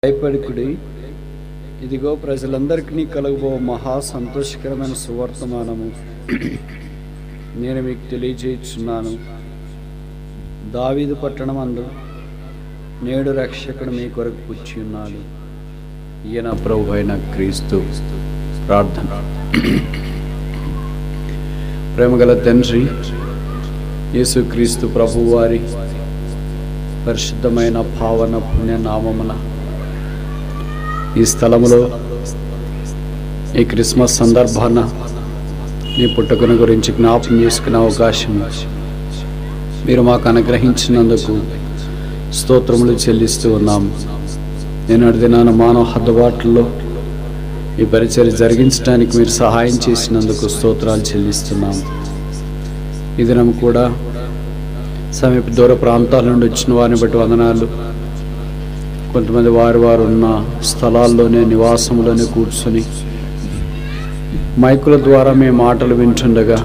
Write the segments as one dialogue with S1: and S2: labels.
S1: భయపడకుడి, ఇదిగో ప్రజలందరికీ కలుగబో మహా సంతోషకరమైన సువర్తమానము నేను మీకు తెలియజేయుచున్నాను. దావీదు పట్టణమందు నేడు రక్షకుడు మీ కొరకు పుచ్చి ఉన్నాడు. ఈయన ప్రభు అయిన క్రీస్తు. ప్రార్థన. ప్రేమగల తండ్రి యేసుక్రీస్తు ప్రభు వారి పరిశుద్ధమైన పావన పుణ్య నామమున ఈ స్థలములో ఈ క్రిస్మస్ సందర్భాన నీ పుట్టుకను గురించి జ్ఞాపకం చేసుకునే అవకాశం మీరు మాకు అనుగ్రహించినందుకు స్తోత్రములు చెల్లిస్తూ ఉన్నాము. నేను దినాన మానవ హద్దుబాట్లలో ఈ పరిచర్య జరిగించడానికి మీరు సహాయం చేసినందుకు స్తోత్రాలు చెల్లిస్తున్నాము. ఈ దినం కూడా సమీప దూర ప్రాంతాల నుండి వచ్చిన వారిని బట్టి వందనాలు. కొంతమంది వారు ఉన్న స్థలాల్లోనే నివాసంలోనే కూర్చొని మైకుల ద్వారా మేము మాటలు వింటుండగా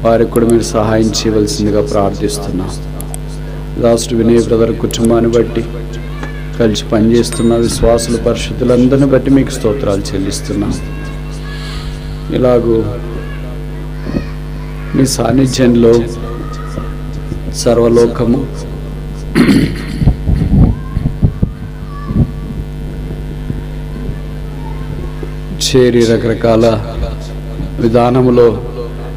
S1: వారికి కూడా మీరు సహాయం చేయవలసిందిగా ప్రార్థిస్తున్నాం. లాస్ట్ వినయ్ బ్రదర్ కుటుంబాన్ని బట్టి కలిసి పనిచేస్తున్న విశ్వాసుల పరిశుద్ధులందరిని బట్టి మీకు స్తోత్రాలు చెల్లిస్తున్నాం. ఇలాగూ మీ సాన్నిధ్యంలో సర్వలోకము చేరి రకరకాల విధానములో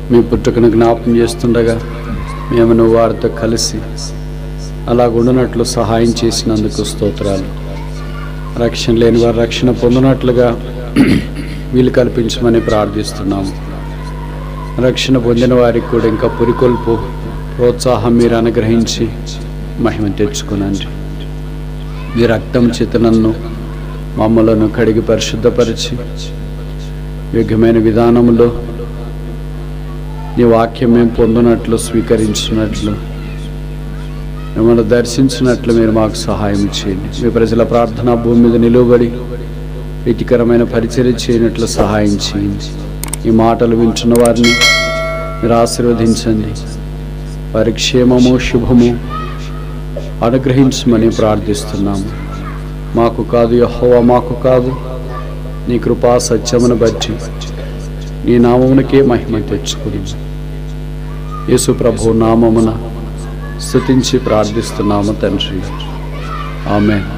S1: మీ పుట్టుకను జ్ఞాపకం చేస్తుండగా మేము నువ్వు వారితో కలిసి అలాగుండునట్లు సహాయం చేసినందుకు స్తోత్రాలు. రక్షణ లేని వారు రక్షణ పొందినట్లుగా వీలు కల్పించమని ప్రార్థిస్తున్నాము. రక్షణ పొందిన వారికి కూడా ఇంకా పురికొల్పు ప్రోత్సాహం మీరు అనుగ్రహించి మహిమ తెచ్చుకునండి. మీ రక్తం చేత నన్ను మమ్మలను కడిగి పరిశుద్ధపరిచి యోగ్యమైన విధానంలో నీ వాక్యం మేము పొందినట్లు స్వీకరించినట్లు మిమ్మల్ని దర్శించినట్లు మీరు మాకు సహాయం చేయండి. మీ ప్రజల ప్రార్థన భూమి మీద నిలువబడి ప్రీతికరమైన పరిచర్య చేయనట్లు సహాయం చేయండి. ఈ మాటలు వింటున్న వారిని మీరు ఆశీర్వదించండి. వారి క్షేమము శుభము అనుగ్రహించమని ప్రార్థిస్తున్నాము. మాకు కాదు యెహోవా, మాకు కాదు, నీ కృపా సత్యమును బట్టి నీ నామమునకే మహిమ తెచ్చుకుని యేసు ప్రభు నామమున స్తుతించి ప్రార్థిస్తున్నాము తండ్రి. ఆమేన్.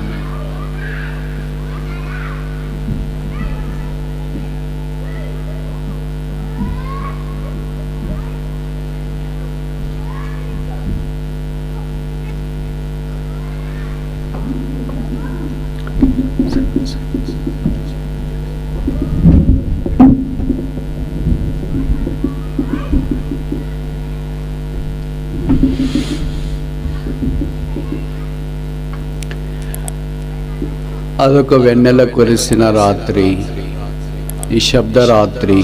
S1: అదొక వెన్నెల కురిసిన రాత్రి, నిశ్శబ్ద రాత్రి,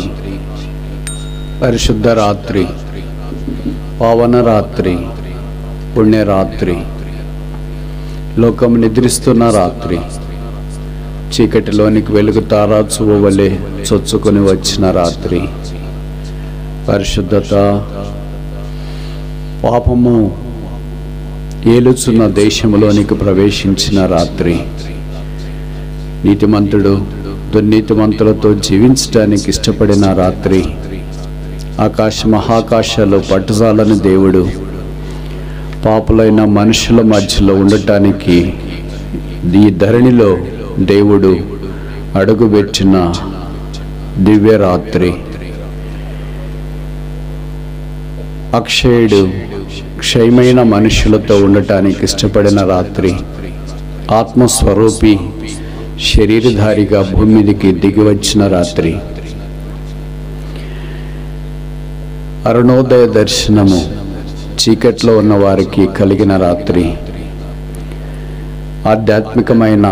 S1: పరిశుద్ధ రాత్రి, పావన రాత్రి, పుణ్యరాత్రి, లోకం నిద్రిస్తున్న రాత్రి, చీకటిలోనికి వెలుగు తారాచువ వలె చొచ్చుకొని వచ్చిన రాత్రి, పరిశుద్ధత పాపము ఏలుచున్న దేశంలోనికి ప్రవేశించిన రాత్రి, నీతిమంతుడు దుర్నీతిమంతులతో జీవించడానికి ఇష్టపడిన రాత్రి, ఆకాశ మహాకాశాలు పట్టుజాలని దేవుడు పాపులైన మనుషుల మధ్యలో ఉండటానికి ఈ ధరణిలో దేవుడు అడుగుపెట్టిన దివ్యరాత్రి, అక్షయుడు క్షయమైన మనుషులతో ఉండటానికి ఇష్టపడిన రాత్రి, ఆత్మస్వరూపి శరీరధారిగా భూమి మీదకి దిగి వచ్చిన రాత్రి, అరుణోదయ దర్శనము చీకట్లో ఉన్న వారికి కలిగిన రాత్రి, ఆధ్యాత్మికమైన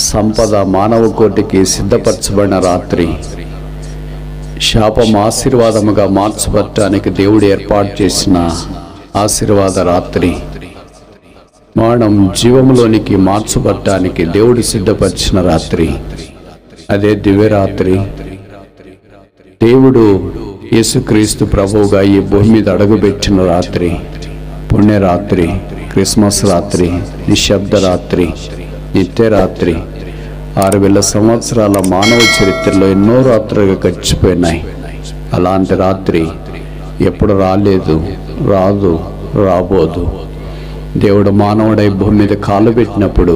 S1: సంపద మానవ కోటికి సిద్ధపరచబడిన రాత్రి, శాపం ఆశీర్వాదముగా మార్చబడటానికి దేవుడు ఏర్పాటు చేసిన ఆశీర్వాద రాత్రి, మరణం జీవములోనికి మార్చబడటానికి దేవుడు సిద్ధపరిచిన రాత్రి, అదే దివ్యరాత్రి. దేవుడు యేసుక్రీస్తు ప్రభువుగా ఈ భూమి మీద అడుగుపెట్టిన రాత్రి, పుణ్యరాత్రి, క్రిస్మస్ రాత్రి, నిశ్శబ్ద రాత్రి, నిత్యరాత్రి 6000 సంవత్సరాల మానవ చరిత్రలో ఎన్నో రాత్రులుగా గడిచిపోయినాయి. అలాంటి రాత్రి ఎప్పుడు రాలేదు, రాదు, రాబోదు. దేవుడు మానవుడై భూమి మీద కాలు పెట్టినప్పుడు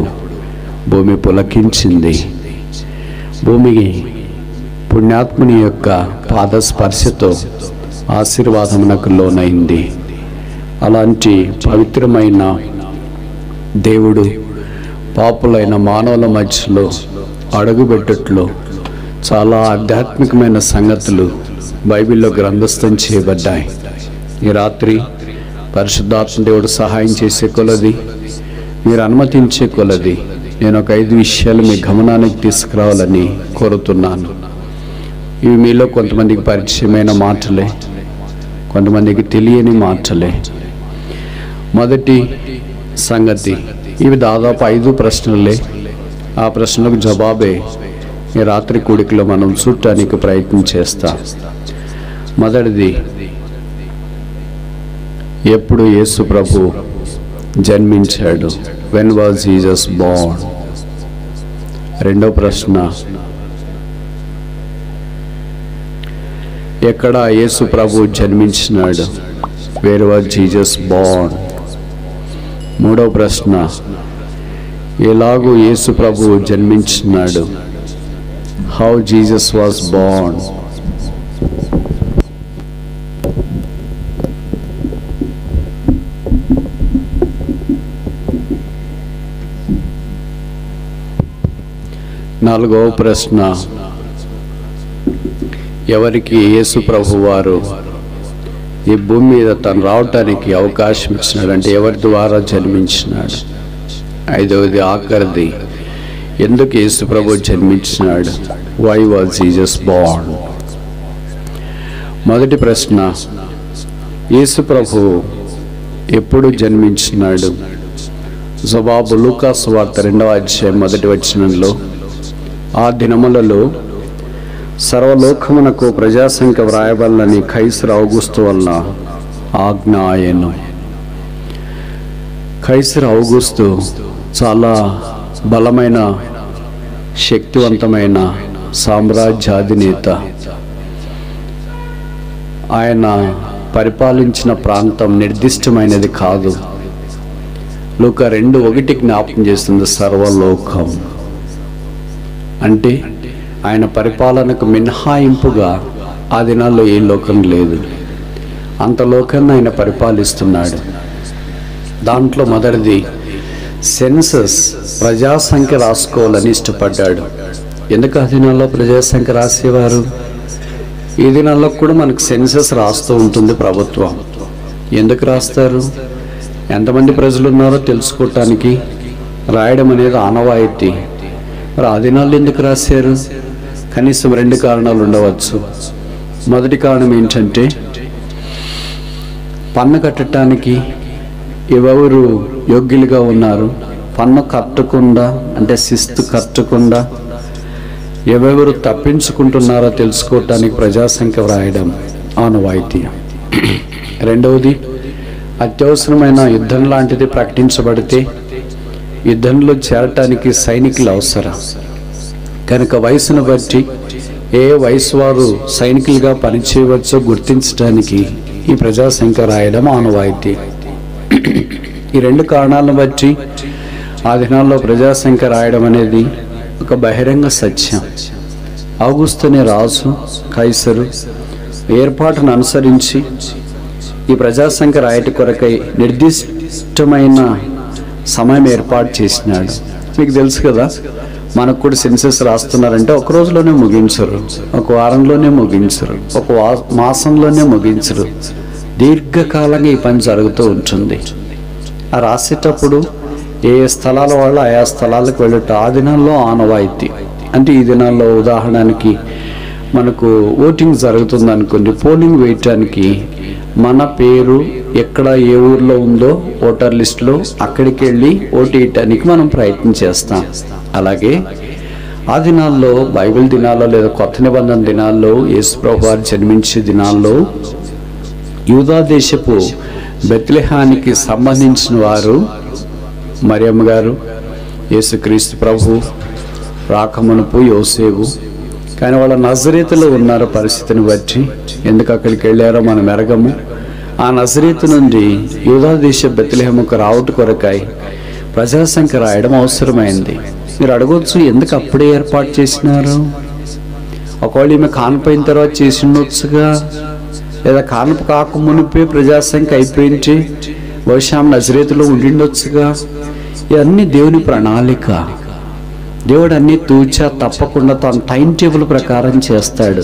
S1: భూమి పులకించింది. భూమికి పుణ్యాత్ముని యొక్క పాదస్పర్శతో ఆశీర్వాదమునకు లోనైంది. అలాంటి పవిత్రమైన దేవుడు పాపులైన మానవుల మధ్యలో అడుగుపెట్టట్లో చాలా ఆధ్యాత్మికమైన సంగతులు బైబిల్లో గ్రంథస్థం చేయబడ్డాయి. ఈ రాత్రి పరిశుద్ధాత్మ దేవుడు సహాయం చేసే కొలది, మీరు అనుమతించే కొలది నేను ఒక 5 విషయాలు మీ గమనానికి తీసుకురావాలని కోరుతున్నాను. ఇవి మీలో కొంతమందికి పరిచయమైన మాటలే, కొంతమందికి తెలియని మాటలే. మొదటి సంగతి, ఇవి దాదాపు 5 ప్రశ్నలే. ఆ ప్రశ్నలకు జవాబే ఈ రాత్రి కూడికలో మనం చూడటానికి ప్రయత్నం చేస్తాం. మొదటిది, ఎప్పుడు యేసు ప్రభు జన్మించాడు? When was Jesus born? రెండో ప్రశ్న, ఎక్కడ యేసు ప్రభు జన్మించినాడు? Where was Jesus born? మూడో ప్రశ్న, ఎలాగూ యేసు ప్రభు జన్మించినాడు? How Jesus was born? నాలుగవ ప్రశ్న, ఎవరికి యేసు ప్రభు వారు ఈ భూమి మీద తను రావటానికి అవకాశం ఇచ్చినాడు, అంటే ఎవరి ద్వారా జన్మించినాడు? ఐదవది, ఆఖరిది, ఎందుకు యేసు ప్రభు జన్మించినాడు? Why was Jesus born? మొదటి ప్రశ్న, యేసు ప్రభు ఎప్పుడు జన్మించినాడు? జవాబు లూకాసు వార్త 2వ అధ్యాయం 1వ వచనంలో, ఆ దినములలో సర్వలోకమునకు ప్రజాసంఖ్య వ్రాయబడాలని కైసరు ఔగుస్తు వల్ల ఆజ్ఞ ఆయను. కైసరు ఔగుస్తు చాలా బలమైన, శక్తివంతమైన సామ్రాజ్యాధినేత. ఆయన పరిపాలించిన ప్రాంతం నిర్దిష్టమైనది కాదు. లూకా 2:1 జ్ఞాపకం చేస్తుంది, సర్వలోకం. అంటే ఆయన పరిపాలనకు మినహాయింపుగా ఆ దినాల్లో ఏ లోకం లేదు. అంత లోకాన్ని ఆయన పరిపాలిస్తున్నాడు. దాంట్లో మొదటిది సెన్సస్, ప్రజాసంఖ్య రాసుకోవాలని ఇష్టపడ్డాడు. ఎందుకు ఆ దినాల్లో ప్రజాసంఖ్య రాసేవారు? ఈ దినాల్లో కూడా మనకు సెన్సస్ రాస్తూ ఉంటుంది ప్రభుత్వం. ఎందుకు రాస్తారు? ఎంతమంది ప్రజలు ఉన్నారో తెలుసుకోవటానికి రాయడం అనేది ఆనవాయితీ. మరి ఆ దినాల్లో ఎందుకు రాశారు? కనీసం 2 కారణాలు ఉండవచ్చు. మొదటి కారణం ఏంటంటే, పన్ను కట్టడానికి ఎవరు యోగ్యులుగా ఉన్నారు, పన్ను కట్టకుండా అంటే శిస్తు కట్టకుండా ఎవరెవరు తప్పించుకుంటున్నారో తెలుసుకోవటానికి ప్రజాసంఖ్య వ్రాయడం ఆనవాయితీ. రెండవది, అత్యవసరమైన యుద్ధం లాంటిది ప్రకటించబడితే యుద్ధంలో చేరటానికి సైనికులు అవసరం. కనుక వయసును బట్టి ఏ వయసు వారు సైనికులుగా పనిచేయవచ్చో గుర్తించడానికి ఈ ప్రజాసంఖ్య రాయడం ఆనవాయితీ. ఈ 2 కారణాలను బట్టి ఆ దినాల్లో ప్రజాసంఖ్య రాయడం అనేది ఒక బహిరంగ సత్యం. ఔగుస్తునే రాజు కైసరు ఏర్పాటును అనుసరించి ఈ ప్రజాసంఖ్య రాయటి కొరకై నిర్దిష్టమైన సమయం ఏర్పాటు చేసినాడు. మీకు తెలుసు కదా, మనకు కూడా సెన్సస్ రాస్తున్నారంటే ఒక రోజులోనే ముగించరు, ఒక వారంలోనే ముగించరు, ఒక మాసంలోనే ముగించరు. దీర్ఘకాలంగా ఈ పని జరుగుతూ ఉంటుంది. ఆ రాసేటప్పుడు ఏ స్థలాల వాళ్ళు ఆయా స్థలాలకు వెళ్ళటం ఆ దినాల్లో ఆనవాయితీ. అంటే ఈ దినాల్లో ఉదాహరణకి మనకు ఓటింగ్ జరుగుతుంది అనుకోండి, పోలింగ్ వేయటానికి మన పేరు ఎక్కడ ఏ ఊర్లో ఉందో ఓటర్ లిస్టులో అక్కడికి వెళ్ళి ఓటు వేయటానికి మనం ప్రయత్నం చేస్తాం. అలాగే ఆ దినాల్లో, బైబిల్ దినాల్లో లేదా కొత్త నిబంధన దినాల్లో, యేసు ప్రభువు వారు జన్మించే దినాల్లో యూదా దేశపు బెత్లెహానికి సంబంధించిన వారు మరియమ్మ గారు, యేసుక్రీస్తు ప్రభు రాకమునుపు యోసేపు, కానీ వాళ్ళ నజరేతులో ఉన్నారు పరిస్థితిని బట్టి. ఎందుకు అక్కడికి వెళ్ళారో మనం ఎరగము. ఆ నజరేతు నుండి యూదా దేశ బెత్లెహేముకు రావుట కొరకై ప్రజాసంఖ్య రాయడం అవసరమైంది. మీరు అడగవచ్చు, ఎందుకు అప్పుడే ఏర్పాటు చేసినారు? ఒకవేళ ఈమె కానిపోయిన తర్వాత చేసి ఉండొచ్చుగా, లేదా కానుపు కాక మునిపే ప్రజాసంఖ్య అయిపోయింది, బహుశా నజరేతులో ఉండిండొచ్చుగా. ఇవన్నీ దేవుని ప్రణాళిక. దేవుడు అన్నీ తూచా తప్పకుండా తన టైం టేబుల్ ప్రకారం చేస్తాడు.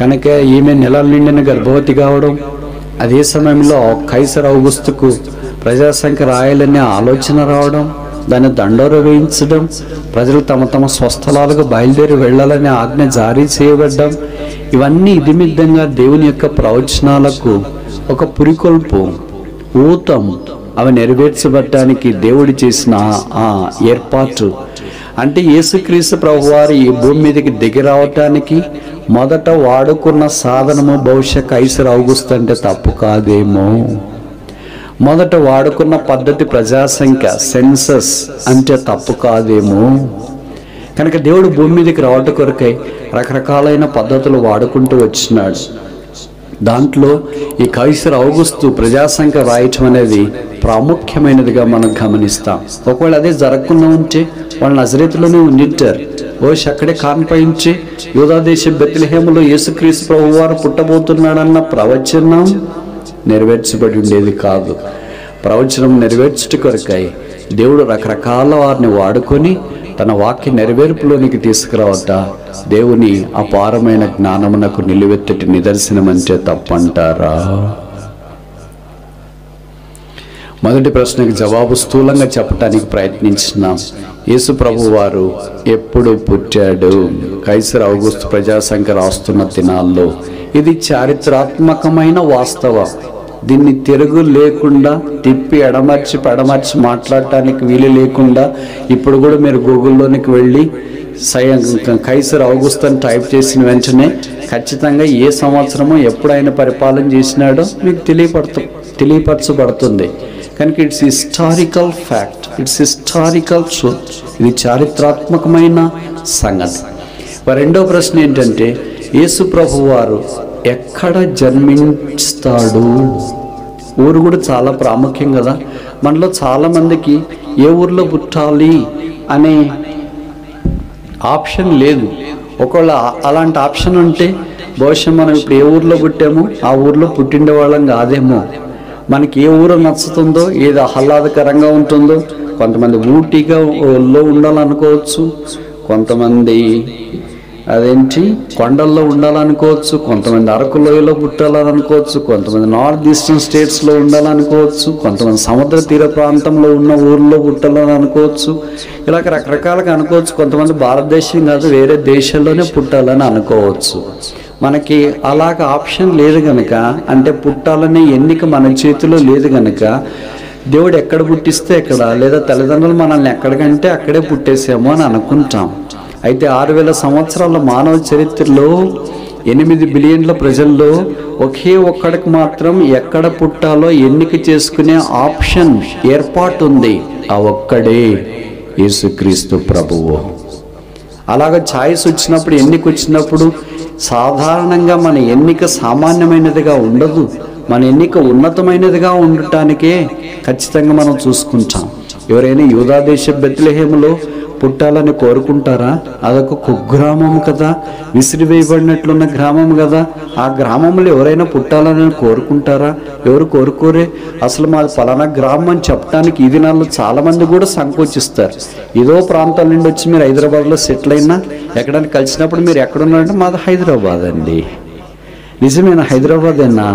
S1: కనుక ఈమె నెలల నిండిన గర్భవతి కావడం, అదే సమయంలో కైసర్ ఔగుస్తుకు ప్రజాసంఖ్య రాయాలనే ఆలోచన రావడం, దాన్ని దండోర వేయించడం, ప్రజలు తమ తమ స్వస్థలాలకు బయలుదేరి వెళ్ళాలనే ఆజ్ఞ జారీ చేయబడ్డం, ఇవన్నీ ఇదిమిద్దంగా దేవుని యొక్క ప్రవచనాలకు ఒక పురికొల్పు, ఊతం, అవి నెరవేర్చబడటానికి దేవుడు చేసిన ఆ ఏర్పాటు. అంటే యేసుక్రీస్తు ప్రభువారు ఈ భూమి మీదకి దిగి రావటానికి మొదట వాడుకున్న సాధనము బహుశా కైసర్ ఔగుస్తు అంటే తప్పు కాదేమో. మొదట వాడుకున్న పద్ధతి ప్రజాసంఖ్య, సెన్సస్ అంటే తప్పు కాదేమో. కనుక దేవుడు భూమి మీదకి రావటం కొరకై రకరకాలైన పద్ధతులు వాడుకుంటూ వచ్చినాడు. దాంట్లో ఈ కైసర్ ఔగుస్తు ప్రజాసంఖ్య రాయటం అనేది ప్రాముఖ్యమైనదిగా మనం గమనిస్తాం. ఒకవేళ అదే జరగకుండా ఉంటే వాళ్ళు నజరేతులోనే ఉండింటారు. అక్కడే కాన్పయించి యూదా దేశ బెత్లెహేములో యేసుక్రీస్తు ప్రభువారు పుట్టబోతున్నాడన్న ప్రవచనం నెరవేర్చబడి ఉండేది కాదు. ప్రవచనం నెరవేర్చుట కొరకై దేవుడు రకరకాల వారిని వాడుకొని తన వాక్య నెరవేర్పులోనికి తీసుకురావట దేవుని అపారమైన జ్ఞానమునకు నిలువెత్తటి నిదర్శనం అంటే తప్పంటారా? మొదటి ప్రశ్నకి జవాబు స్థూలంగా చెప్పడానికి ప్రయత్నించినాం. యేసు ప్రభు వారు ఎప్పుడు పుట్టాడు? కైసర్ ఔగుస్తు ప్రజాసంఖ్య రాస్తున్న దినాల్లో. ఇది చారిత్రాత్మకమైన వాస్తవం. దీన్ని తిరుగు లేకుండా తిప్పి ఎడమర్చి మాట్లాడటానికి వీలు లేకుండా ఇప్పుడు కూడా మీరు గూగుల్లోనికి వెళ్ళి కైసర్ ఔగుస్తు అని టైప్ చేసిన వెంటనే ఖచ్చితంగా ఏ సంవత్సరమో ఎప్పుడు ఆయన పరిపాలన చేసినాడో మీకు తెలియపరచబడుతుంది. కనుక it's historical fact, it's historical truth. ఇది చారిత్రాత్మకమైన సంగతి. రెండో ప్రశ్న ఏంటంటే, యేసు ప్రభు వారు ఎక్కడ జన్మిస్తాడు? ఊరు కూడా చాలా ప్రాముఖ్యం కదా. మనలో చాలామందికి ఏ ఊర్లో పుట్టాలి అనే ఆప్షన్ లేదు. ఒకవేళ అలాంటి ఆప్షన్ ఉంటే బహుశా మనం ఇప్పుడు ఏ ఊర్లో పుట్టామో ఆ ఊర్లో పుట్టిండే వాళ్ళం కాదేమో. మనకి ఏ ఊరు నచ్చుతుందో, ఏది ఆహ్లాదకరంగా ఉంటుందో, కొంతమంది ఊటీగా ఉండాలనుకోవచ్చు, కొంతమంది కొండల్లో ఉండాలనుకోవచ్చు, కొంతమంది అరకు లోయలో పుట్టాలనుకోవచ్చు, కొంతమంది నార్త్ ఈస్టర్న్ స్టేట్స్లో ఉండాలనుకోవచ్చు, కొంతమంది సముద్ర తీర ప్రాంతంలో ఉన్న ఊర్లో పుట్టాలని అనుకోవచ్చు. ఇలాగ రకరకాలుగా అనుకోవచ్చు. కొంతమంది భారతదేశం కాదు వేరే దేశాల్లోనే పుట్టాలని అనుకోవచ్చు. మనకి అలాగ ఆప్షన్ లేదు కనుక, అంటే పుట్టాలనే ఎన్నిక మన చేతిలో లేదు కనుక దేవుడు ఎక్కడ పుట్టిస్తే ఎక్కడ, లేదా తల్లిదండ్రులు మనల్ని ఎక్కడికంటే అక్కడే పుట్టేసామో అని అనుకుంటాం. అయితే 6000 సంవత్సరాల మానవ చరిత్రలో 8 బిలియన్ల ప్రజల్లో ఒకే ఒక్కడికి మాత్రం ఎక్కడ పుట్టాలో ఎన్నిక చేసుకునే ఆప్షన్ ఏర్పాటు ఉంది. ఆ ఒక్కడే యేసుక్రీస్తు ప్రభువు. అలాగ ఛాయిస్ వచ్చినప్పుడు, ఎన్నిక వచ్చినప్పుడు సాధారణంగా మన ఎన్నిక సామాన్యమైనదిగా ఉండదు. మన ఎన్నిక ఉన్నతమైనదిగా ఉండటానికే ఖచ్చితంగా మనం చూసుకుంటాం. ఎవరైనా యూదా దేశ బెత్లెహేములో పుట్టాలని కోరుకుంటారా? అదొక కుగ్రామం కదా, విసిరివేయబడినట్లున్న గ్రామం కదా. ఆ గ్రామంలో ఎవరైనా పుట్టాలని కోరుకుంటారా? ఎవరు కోరుకోరే. అసలు మాది పలానా గ్రామం అని చెప్పడానికి ఈ దినాల్లో చాలామంది కూడా సంకోచిస్తారు. ఏదో ప్రాంతాల నుండి వచ్చి మీరు హైదరాబాద్లో సెటిల్ అయినా ఎక్కడైనా కలిసినప్పుడు మీరు ఎక్కడున్నారంటే మాది హైదరాబాద్ అండి. నిజమేనా? హైదరాబాదేనా?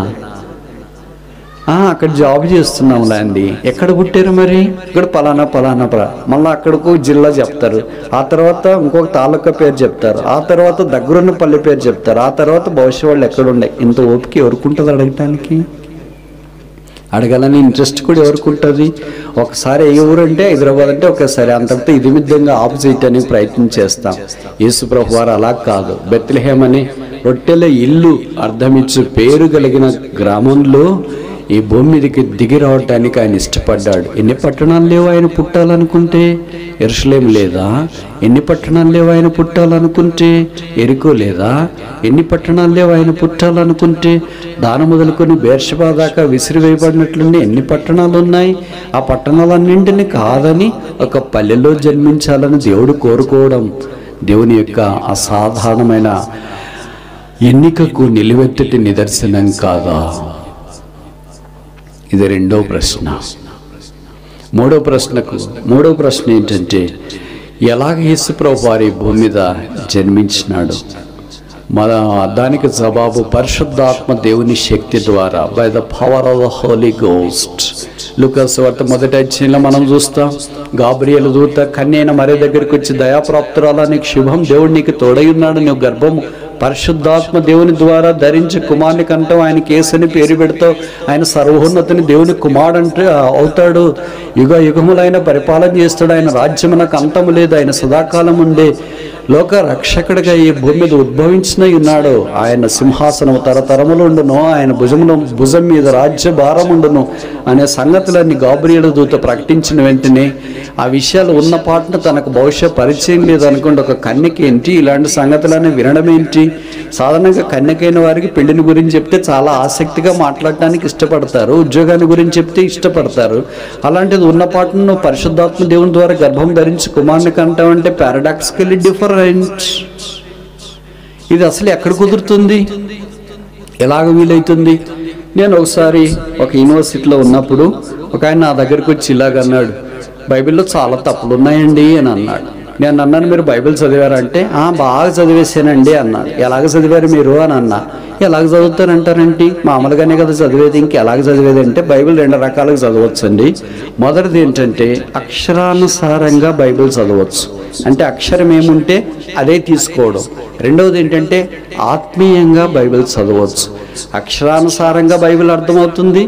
S1: అక్కడ జాబ్ చేస్తున్నాంలే అండి. ఎక్కడ పుట్టారు మరి? ఇక్కడ పలానా మళ్ళీ అక్కడికి జిల్లా చెప్తారు, ఆ తర్వాత ఇంకొక తాలూకా పేరు చెప్తారు, ఆ తర్వాత దగ్గరున్న పల్లె పేరు చెప్తారు, ఆ తర్వాత భవిష్యత్ వాళ్ళు ఎక్కడుండే. ఇంత ఓపిక ఎవరుకుంటుంది అడగటానికి? అడగాలని ఇంట్రెస్ట్ కూడా ఎవరుకుంటుంది? ఒకసారి ఏ ఊరు అంటే హైదరాబాద్ అంటే ఒకసారి, అంతటితో ఇది విధంగా ఆపు చేయటానికి ప్రయత్నం చేస్తాం. యేసు ప్రభు వారు అలా కాదు. బెత్లెహేమ్ అనే రొట్టెల ఇల్లు అర్థమిచ్చు పేరు కలిగిన గ్రామంలో ఈ భూమి మీదకి దిగి రావటానికి ఆయన ఇష్టపడ్డాడు. ఎన్ని పట్టణాలు లేవు ఆయన పుట్టాలనుకుంటే? యెరూషలేము లేదా? ఎన్ని పట్టణాలు లేవు ఆయన పుట్టాలనుకుంటే? ఎరికో లేదా? ఎన్ని పట్టణాలు లేవు ఆయన పుట్టాలనుకుంటే? దాన మొదలుకొని బేర్షెబా దాకా విసిరివేయబడినట్లుండి ఎన్ని పట్టణాలు ఉన్నాయి? ఆ పట్టణాలన్నింటినీ కాదని ఒక పల్లెలో జన్మించాలని దేవుడు కోరుకోవడం దేవుని యొక్క అసాధారణమైన ఎన్నికకు నిలువెత్తటి నిదర్శనం కాదా? ఇది రెండో ప్రశ్న. మూడో ప్రశ్న ఏంటంటే, ఎలాగ యేసుప్రభు వారి భూమి మీద జన్మించినాడు? దానికి జవాబు పరిశుద్ధాత్మ దేవుని శక్తి ద్వారా, by the power of the holy ghost. Luka సువార్త 1వ అధ్యాయంలో మనం చూస్తాం, గాబ్రియేలు దూత కన్య అయిన మరియ దగ్గరికి వచ్చి, దయాప్రాప్తురాలా, నీకు శుభం, దేవుడు నీకు తోడై ఉన్నాడు, నువ్వు గర్భము పరిశుద్ధాత్మ దేవుని ద్వారా ధరించి కుమారుని కంటావు, ఆయనకి యేసుని పేరు పెడతావు, ఆయన సర్వోన్నతుని దేవుని కుమారుడు అవుతాడు, యుగ యుగములైన పరిపాలన చేస్తాడు, ఆయన రాజ్యమునకు అంతము లేదు, ఆయన సదాకాలం ఉండే లోక రక్షకుడిగా ఈ భూమి మీద ఉద్భవించిన ఉన్నాడు, ఆయన సింహాసనం తరతరములు ఉండును, ఆయన భుజం మీద రాజ్య భారం ఉండును అనే సంగతులన్నీ గాబ్రియేలు దూత ప్రకటించిన వెంటనే ఆ విషయాలు ఉన్న పాటను తనకు బహుశా పరిచయం లేదు అనుకోండి. ఒక కన్యకి ఏంటి ఇలాంటి సంగతులన్నీ వినడం ఏంటి? సాధారణంగా కన్యకైన వారికి పెళ్లిని గురించి చెప్తే చాలా ఆసక్తిగా మాట్లాడటానికి ఇష్టపడతారు, ఉద్యోగాన్ని గురించి చెప్తే ఇష్టపడతారు. అలాంటిది ఉన్న పాటను పరిశుద్ధాత్మ దేవుని ద్వారా గర్భం ధరించి కుమారుని కంటామంటే పారాడాక్సికల్లీ డిఫరెంట్. ఇది అసలు ఎక్కడ కుదురుతుంది? ఎలాగ వీలవుతుంది? నేను ఒకసారి ఒక యూనివర్సిటీలో ఉన్నప్పుడు ఒక ఆయన నా దగ్గరికి వచ్చి ఇలాగన్నాడు, బైబిల్లో చాలా తప్పులు ఉన్నాయండి అని అన్నాడు. నేను అన్నాను, మీరు బైబిల్ చదివారంటే బాగా చదివేశానండి అన్నాడు. ఎలాగ చదివారు మీరు అని అన్నా. ఎలాగ చదువుతారంటారంటే మామూలుగానే కదా చదివేది, ఇంకెలాగ చదివేది అంటే బైబిల్ 2 రకాలుగా చదవచ్చండి. మొదటిది ఏంటంటే అక్షరానుసారంగా బైబిల్ చదవచ్చు, అంటే అక్షరం ఏముంటే అదే తీసుకోవడం. రెండవది ఏంటంటే ఆత్మీయంగా బైబిల్ చదవచ్చు. అక్షరానుసారంగా బైబిల్ అర్థమవుతుంది,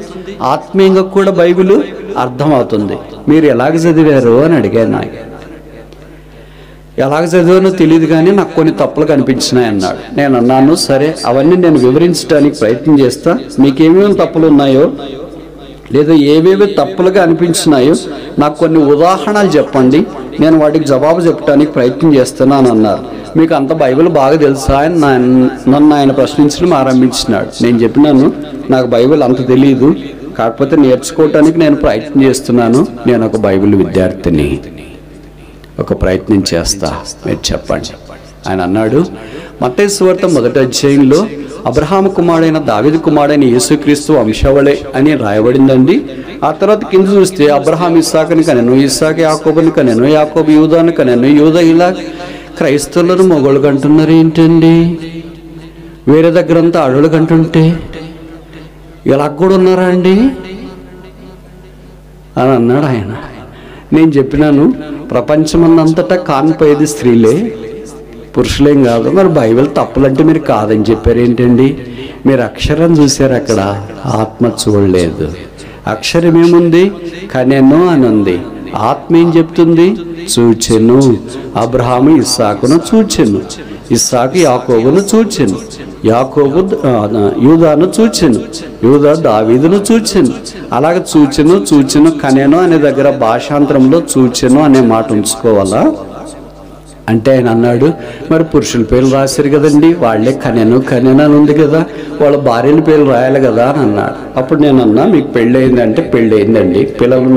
S1: ఆత్మీయంగా కూడా బైబిల్ అర్థమవుతుంది. మీరు ఎలాగ చదివారు అని అడిగాను. నాకు ఎలాగ చదివానో తెలియదు కానీ నాకు కొన్ని తప్పులు కనిపించినాయి అన్నాడు. నేను అన్నాను, సరే అవన్నీ నేను వివరించడానికి ప్రయత్నం చేస్తా, మీకేమేమి తప్పులు ఉన్నాయో లేదా ఏవేవి తప్పులుగా అనిపించినాయో నాకు కొన్ని ఉదాహరణలు చెప్పండి, నేను వాటికి జవాబు చెప్పడానికి ప్రయత్నం చేస్తున్నాను అన్నారు. మీకు అంత బైబిల్ బాగా తెలుసా అని నన్ను ఆయన ప్రశ్నించడం ఆరంభించినాడు. నేను చెప్పినాను, నాకు బైబిల్ అంత తెలియదు, కాకపోతే నేర్చుకోవటానికి నేను ప్రయత్నం చేస్తున్నాను, నేను ఒక బైబిల్ విద్యార్థిని, ఒక ప్రయత్నం చేస్తా, మీరు చెప్పండి. ఆయన అన్నాడు, మత్తయి సువార్త 1వ అధ్యాయంలో అబ్రహాము కుమారుడైన దావీదు కుమారుడైన యేసుక్రీస్తు వంశావళి అని రాయబడిందండి. ఆ తర్వాత కింద చూస్తే అబ్రహాం ఇస్సాకుని కనెను, ఇస్సాకు యాకోబుని కనెను, యాకోబు యూదాను కనెను, యూద ఇలా క్రైస్తవులను మొగోళ్ళు కంటున్నారు ఏంటండి? వేరే దగ్గరంతా అడవులు కంటుంటే ఇలా కూడా ఉన్నారా అండి అని అన్నాడు ఆయన. నేను చెప్పినాను, ప్రపంచమందంతటా కానిపోయేది స్త్రీలే, పురుషులేం కాదు. మరి బైబిల్ తప్పులంటే మీరు కాదని చెప్పారు ఏంటండి? మీరు అక్షరం చూశారు, అక్కడ ఆత్మ చూడలేదు. అక్షరం ఏముంది? కనెను అని ఉంది. ఆత్మ ఏం చెప్తుంది? చూచెను. అబ్రహాము ఇస్సాకును చూచెను, ఇస్సాకు యాకోబును చూచెను, యాకోబు యూదాను చూచెను, యూదా దావీదును చూచెను. అలాగే చూచెను కనెను అనే దగ్గర భాషాంతరంలో చూచెను అనే మాట ఉంచుకోవాలా? అంటే ఆయన అన్నాడు, మరి పురుషుల పేర్లు రాశారు కదండి, వాళ్ళే కనెను అని ఉంది కదా, వాళ్ళ భార్యల పేర్లు రాయాలి కదా అని అన్నాడు. అప్పుడు నేను అన్నా, మీకు పెళ్ళి అయిందంటే పెళ్ళి అయిందండి, పిల్లలు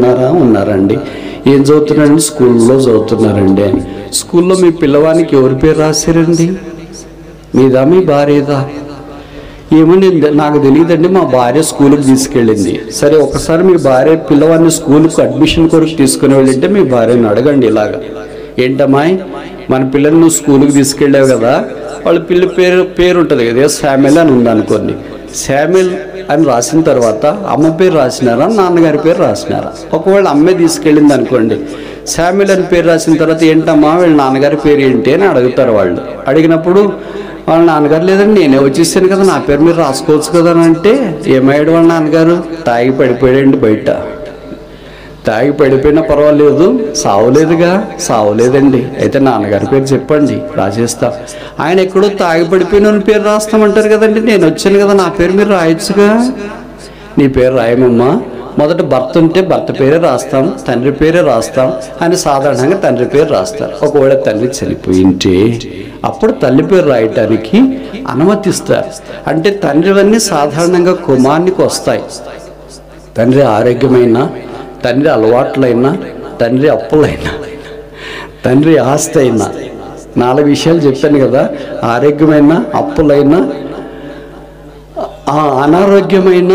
S1: ఉన్నారండి, ఏం చదువుతున్నారండి? స్కూల్లో చదువుతున్నారండి అని. స్కూల్లో మీ పిల్లవానికి ఎవరి పేరు రాశారండి? మీదా మీ భార్యదా? ఏమని నాకు తెలియదండి, మా భార్య స్కూల్కి తీసుకెళ్ళింది. సరే, ఒకసారి మీ భార్య పిల్లవాడిని స్కూల్కి అడ్మిషన్ కొరకు తీసుకుని వెళ్ళింటే మీ భార్యను అడగండి ఇలాగా, ఏంటమ్మాయి మన పిల్లల్ని నువ్వు స్కూల్కి తీసుకెళ్ళావు కదా, వాళ్ళ పిల్ల పేరు ఉంటుంది కదా, శామ్యుల్ అని ఉందనుకోండి. శామ్యుల్ అని రాసిన తర్వాత అమ్మ పేరు రాసినారా, నాన్నగారి పేరు రాసినారా? ఒకవేళ అమ్మే తీసుకెళ్ళింది అనుకోండి, శామ్యుల్ అని పేరు రాసిన తర్వాత ఏంటమ్మా వీళ్ళ నాన్నగారి పేరు ఏంటి అని అడుగుతారు. వాళ్ళు అడిగినప్పుడు వాళ్ళ నాన్నగారు లేదండి నేనే వచ్చేసాను కదా, నా పేరు మీరు రాసుకోవచ్చు కదా అని అంటే, ఏమయ్యాడు వాళ్ళ నాన్నగారు? తాగి పడిపోయాడండి బయట. తాగి పడిపోయినా పర్వాలేదు, సావలేదుగా? సావలేదండి. అయితే నాన్నగారి పేరు చెప్పండి, రాసేస్తా. ఆయన ఎక్కడో తాగి పడిపోయిన పేరు రాస్తామంటారు కదండి, నేను వచ్చాను కదా, నా పేరు మీరు రాయొచ్చుగా. నీ పేరు రాయమమ్మా, మొదట భర్త ఉంటే భర్త పేరే రాస్తాం, తండ్రి పేరే రాస్తాం అని సాధారణంగా తండ్రి పేరు రాస్తారు. ఒకవేళ తండ్రి చనిపోయింటే అప్పుడు తల్లి పేరు రాయటానికి అనుమతిస్తారు. అంటే తండ్రివన్నీ సాధారణంగా కుమారునికి వస్తాయి. తండ్రి ఆరోగ్యమైనా, తండ్రి అలవాట్లైనా, తండ్రి అప్పులైనా, తండ్రి ఆస్తి అయినా, 4 విషయాలు చెప్పాను కదా. ఆరోగ్యమైన, అప్పులైనా, అనారోగ్యమైన,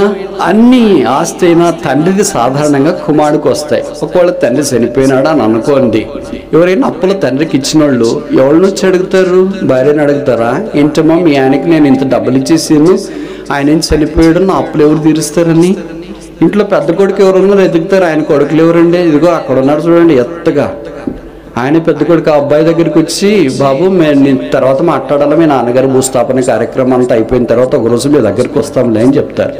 S1: అన్ని ఆస్తి అయినా తండ్రిది సాధారణంగా కుమారుడికి వస్తాయి. ఒకవేళ తండ్రి చనిపోయినాడు అని అనుకోండి, ఎవరైనా అప్పులు తండ్రికి ఇచ్చిన వాళ్ళు ఎవరి నుంచి అడుగుతారు? భార్యని అడుగుతారా? ఏంటమ్మా మీ ఆయనకి నేను ఇంత డబ్బులు ఇచ్చేసాను, ఆయన ఏం చనిపోయాడు, నా అప్పులు ఎవరు తీరుస్తారని. ఇంట్లో పెద్ద కొడుకు ఎవరు ఉన్నారో ఎదుగుతారు. ఆయన కొడుకులు ఎవరండి? ఇదిగో అక్కడ ఉన్నారు చూడండి ఎత్తగా. ఆయన పెద్ద కొడుకు ఆ అబ్బాయి దగ్గరికి వచ్చి, బాబు నేను తర్వాత మాట్లాడాలి, మీ నాన్నగారి భూస్థాపన కార్యక్రమం అంతా అయిపోయిన తర్వాత ఒకరోజు మీ దగ్గరికి వస్తాంలే అని చెప్తారు.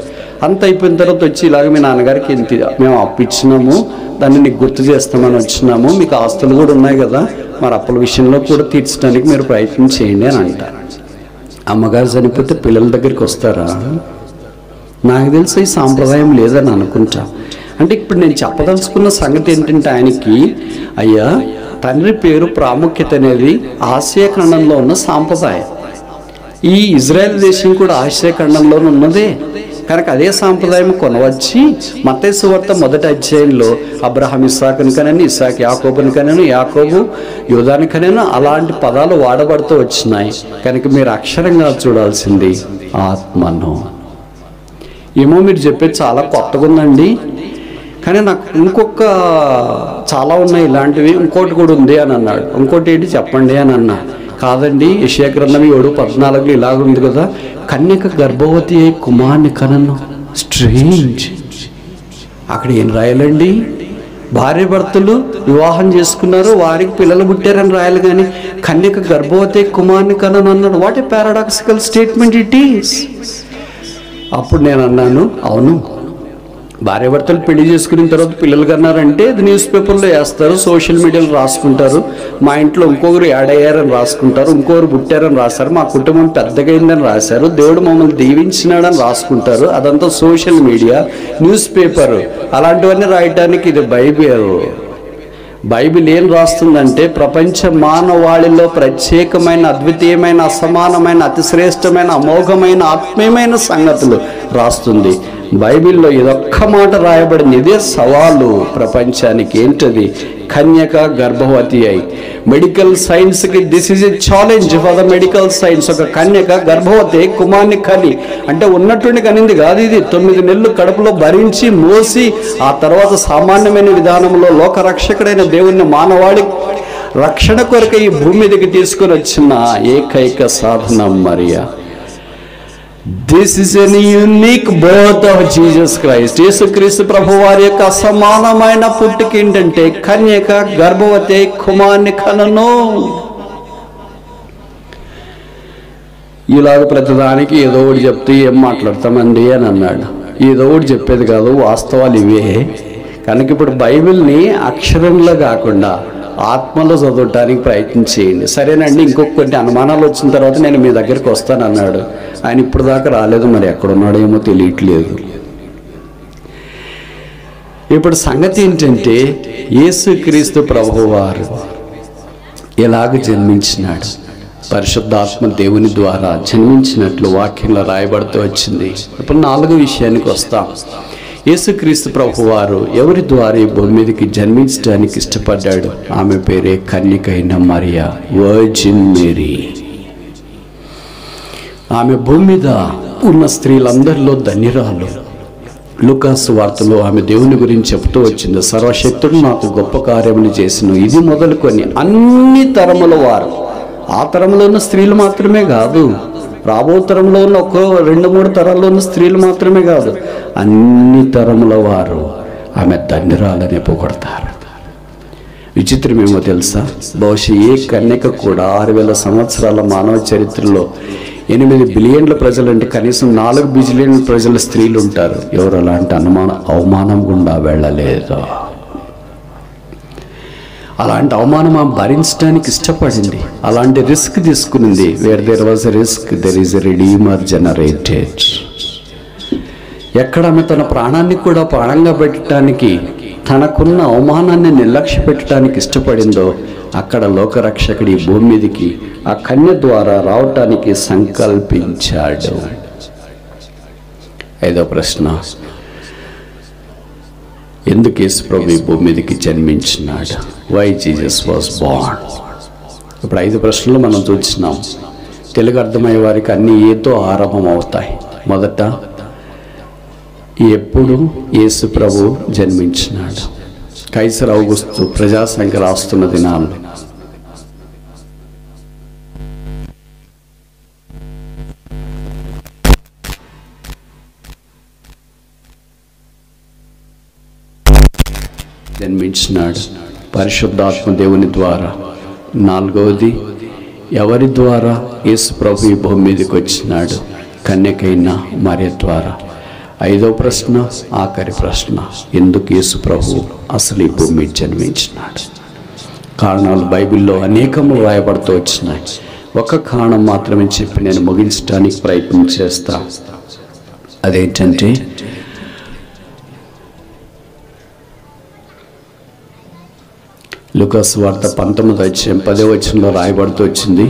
S1: అంత అయిపోయిన తర్వాత వచ్చి, ఇలాగ మీ నాన్నగారికి ఇంత మేము అప్పు ఇచ్చినాము, దాన్ని నీకు గుర్తు చేస్తామని వచ్చినాము, మీకు ఆస్తులు కూడా ఉన్నాయి కదా, మరి అప్పుల విషయంలో కూడా తీర్చడానికి మీరు ప్రయత్నం చేయండి అని అంటారు. అమ్మగారు చనిపోతే పిల్లల దగ్గరికి వస్తారా? నాకు తెలిసి ఈ సాంప్రదాయం లేదని అనుకుంటా. అంటే ఇప్పుడు నేను చెప్పదలుచుకున్న సంగతి ఏంటంటే, ఆయనకి అయ్యా తండ్రి పేరు ప్రాముఖ్యత అనేది ఆసియా ఖండంలో ఉన్న సాంప్రదాయం. ఈ ఇజ్రాయెల్ దేశం కూడా ఆసియా ఖండంలో ఉన్నదే కనుక అదే సాంప్రదాయం కొనవచ్చి మత్తయి సువార్త 1వ అధ్యాయంలో అబ్రహాం ఇస్సాకుని కనని, ఇస్సాకు యాకోబుని కనను, యాకోబు యోధాని కనను అలాంటి పదాలు వాడబడుతూ వచ్చినాయి. కనుక మీరు అక్షరంగా చూడాల్సింది ఆత్మను. ఏమో మీరు చెప్పేది చాలా కొత్తగా ఉందండి, కానీ నాకు ఇంకొక చాలా ఉన్నాయి ఇలాంటివి, ఇంకోటి కూడా ఉంది అని అన్నాడు. ఇంకోటి ఏంటి చెప్పండి అని అన్నా. కాదండి, యెషయా గ్రంథం 7:14 ఇలాగుంది కదా, కన్యక గర్భవతి అయి కుమారుని కనను. స్ట్రేంజ్. అక్కడ ఏం రాయాలండి? భార్య భర్తలు వివాహం చేసుకున్నారు, వారికి పిల్లలు పుట్టారని రాయాలి, కానీ కన్యక గర్భవతి కుమారుని కనను అన్నాడు. What a paradoxical statement it is. అప్పుడు నేను అన్నాను, అవును, భార్యాభర్తలు పెళ్లి చేసుకున్న తర్వాత పిల్లలు కన్నారంటే అది న్యూస్ పేపర్లో వేస్తారు, సోషల్ మీడియాలో రాసుకుంటారు, మా ఇంట్లో ఇంకొకరు యాడ్ అయ్యారని రాసుకుంటారు, ఇంకొకరు పుట్టారని రాశారు, మా కుటుంబం పెద్దగైందని రాశారు, దేవుడు మమ్మల్ని దీవించినాడని రాసుకుంటారు. అదంతా సోషల్ మీడియా, న్యూస్ పేపర్, అలాంటివన్నీ రాయటానికి ఇది బైబిల్. బైబిల్ ఏం రాస్తుందంటే ప్రపంచ మానవాళిలో ప్రత్యేకమైన, అద్వితీయమైన, అసమానమైన, అతిశ్రేష్టమైన, అమోఘమైన, ఆత్మీయమైన సంగతులు రాస్తుంది. బైబిల్లో ఇదొక్క మాట రాయబడింది. ఇదే సవాలు ప్రపంచానికి. ఏంటది? కన్యక గర్భవతి అయి. మెడికల్ సైన్స్కి this is a challenge for the medical science. ఒక కన్యక గర్భవతి కుమార్ని కని, అంటే ఉన్నట్టుండి కనింది కాదు, ఇది 9 నెలలు కడుపులో భరించి మోసి ఆ తర్వాత సామాన్యమైన విధానంలో లోకరక్షకుడైన దేవుని మానవాళి రక్షణ కొరకు ఈ భూమి మీదకి తీసుకొని వచ్చిన ఏకైక సాధనం Maria. This is an unique birth of Jesus Christ. యేసుక్రీస్తు ప్రభు వారి యొక్క అసమానమైన పుట్టుక ఏంటంటే కన్యక గర్భవతి కుమార్ని కనను. ఇలాగ ప్రతిదానికి ఏదో ఒకటి చెప్తే ఏం మాట్లాడతామండి అని అన్నాడు. ఏదో ఒకటి చెప్పేది కాదు, వాస్తవాలు ఇవే. కనుక ఇప్పుడు బైబిల్ని అక్షరంలో కాకుండా ఆత్మలో చదవటానికి ప్రయత్నం చేయండి. సరేనండి, ఇంకొక కొన్ని అనుమానాలు వచ్చిన తర్వాత నేను మీ దగ్గరికి వస్తానన్నాడు. ఆయన ఇప్పుడు దాకా రాలేదు, మరి ఎక్కడున్నాడో ఏమో తెలియట్లేదు. ఇప్పుడు సంగతి ఏంటంటే యేసుక్రీస్తు ప్రభువారు ఎలాగ జన్మించినాడు? పరిశుద్ధాత్మ దేవుని ద్వారా జన్మించినట్లు వాక్యంలో రాయబడుతూ వచ్చింది. ఇప్పుడు 4వ విషయానికి వస్తాం. యేసుక్రీస్తు ప్రభువారు ఎవరి ద్వారా ఈ భూమి మీదకి జన్మించడానికి ఇష్టపడ్డాడు? ఆమె పేరే కన్యకైన మరియా, వర్జిన్ మేరీ. ఆమె భూమి మీద ఉన్న స్త్రీలందరిలో ధన్యురాలు. లూకాసు వార్తలో ఆమె దేవుని గురించి చెప్తూ వచ్చింది. సర్వశక్తుడు నాకు గొప్ప కార్యములు చేసిన, ఇది మొదలుకొని అన్ని తరముల వారు, ఆ తరంలో ఉన్న స్త్రీలు మాత్రమే కాదు, రాబో తరంలో ఉన్న 2-3 తరాల్లో ఉన్న స్త్రీలు మాత్రమే కాదు, అన్ని తరముల వారు ఆమె ధన్యురాలని పొగడతారు. విచిత్రమేమో తెలుసా? బహుశా ఏ కన్యక కూడా 6000 సంవత్సరాల మానవ చరిత్రలో 8 బిలియన్ల ప్రజలు అంటే కనీసం 4 బిలియన్ల ప్రజల స్త్రీలు ఉంటారు. ఎవరు అలాంటి అవమానం గుండా వెళ్ళలేదు. అలాంటి అవమానం ఆమె భరించడానికి ఇష్టపడింది, అలాంటి రిస్క్ తీసుకునింది. Where there was a risk, there is a redeemer generated. ఎక్కడ ఆమె తన ప్రాణాన్ని కూడా ప్రాణంగా పెట్టడానికి, తనకున్న అవమానాన్ని నిర్లక్ష్య పెట్టడానికి ఇష్టపడిందో, అక్కడ లోకరక్షకుడి భూమి మీదకి ఆ కన్య ద్వారా రావటానికి సంకల్పించాడు. 5వ ప్రశ్న, ఎందుకు యేసు ప్రభు ఈ భూమి మీదకి జన్మించినాడు? Why Jesus was born. ఇప్పుడు 5 ప్రశ్నలు మనం చూస్తున్నాం. తెలుగు అర్థమయ్యే వారికి అన్నీ ఏతో ఆరంభం అవుతాయి. మొదట, ఎప్పుడు యేసు ప్రభు జన్మించినాడు? కైసర్ ఔగుస్తు ప్రజాసంఖ్య రాస్తున్న దినాలు. జన్మించినాడు పరిశుద్ధాత్మ దేవుని ద్వారా. 4వది, ఎవరి ద్వారా యేసు ప్రభు ఈ భూమి మీదకి వచ్చినాడు? కన్యకైన మరియ ద్వారా. 5వ ప్రశ్న, ఆఖరి ప్రశ్న, ఎందుకు యేసు ప్రభు అసలు ఈ భూమి మీద జన్మించినాడు? కారణాలు బైబిల్లో అనేకములు రాయబడుతూ వచ్చినాయి. ఒక కారణం మాత్రమే చెప్పి నేను ముగించడానికి ప్రయత్నం చేస్తా. అదేంటంటే, లూకా సువార్త 19:10 రాయబడుతూ వచ్చింది,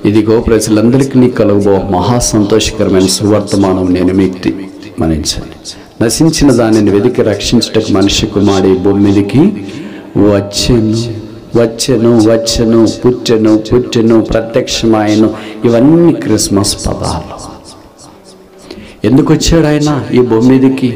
S1: ఇదిగో ప్రజలందరికీ కలుగుబో మహా సంతోషకరమైన సువర్తమానం నేను మీకు మనించండి. నశించిన దానిని వెతికి రక్షించుటకు మనిషి కుమారుడు ఈ భూమి మీదకి వచ్చెను వచ్చెను వచ్చెను పుట్టెను పుట్టెను ప్రత్యక్షమాయను. ఇవన్నీ క్రిస్మస్ పదాలు. ఎందుకు వచ్చాడు ఆయన ఈ భూమి మీదకి?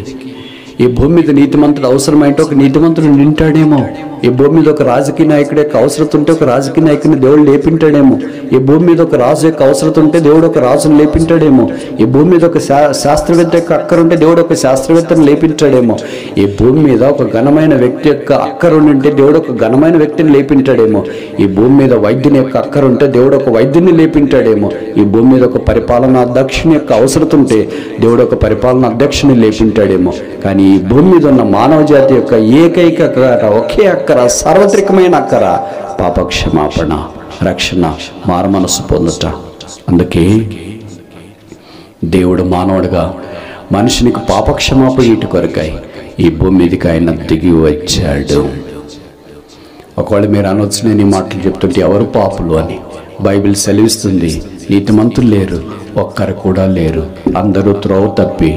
S1: ఈ భూమి మీద నీతిమంతుడు అవసరమైతే ఒక నీతిమంతుడు నింటాడేమో. ఈ భూమి మీద ఒక రాజకీయ నాయకుడు యొక్క అవసరం ఉంటే ఒక రాజకీయ నాయకుడిని దేవుడు లేపింటాడేమో. ఈ భూమి మీద ఒక రాజు యొక్క అవసరం ఉంటే దేవుడు ఒక రాజును లేపింటాడేమో. ఈ భూమి మీద ఒక శాస్త్రవేత్త యొక్క అక్కర ఉంటే దేవుడు ఒక శాస్త్రవేత్తను లేపించాడేమో. ఈ భూమి మీద ఒక ఘనమైన వ్యక్తి యొక్క అక్కర ఉంటే దేవుడు ఒక ఘనమైన వ్యక్తిని లేపింటాడేమో. ఈ భూమి మీద వైద్యుని యొక్క అక్కర ఉంటే దేవుడు ఒక వైద్యుని లేపింటాడేమో. ఈ భూమి మీద ఒక పరిపాలనా అధ్యక్షుని యొక్క అవసరం ఉంటే దేవుడు ఒక పరిపాలనా అధ్యక్షుని లేపింటాడేమో. కానీ ఈ భూమి మీద ఉన్న మానవ జాతి యొక్క ఏకైక అక్కర, ఒకే అక్కర, సార్వత్రికమైన అక్కర పాపక్షమాపణ, రక్షణ, మారుమనసు పొందుట. అందుకే దేవుడు మానవుడిగా మనిషినికి పాపక్షమాపణ ఇటు కొరకై ఈ భూమి మీదకి ఆయన దిగి వచ్చాడు. ఒకవేళ మీరు అనొచ్చు, నేను ఈ మాటలు చెప్తుంటే ఎవరు పాపులు అని. బైబిల్ సెలవిస్తుంది, నీతిమంతులు లేరు, ఒక్కరు కూడా లేరు, అందరూ త్రోవ తప్పి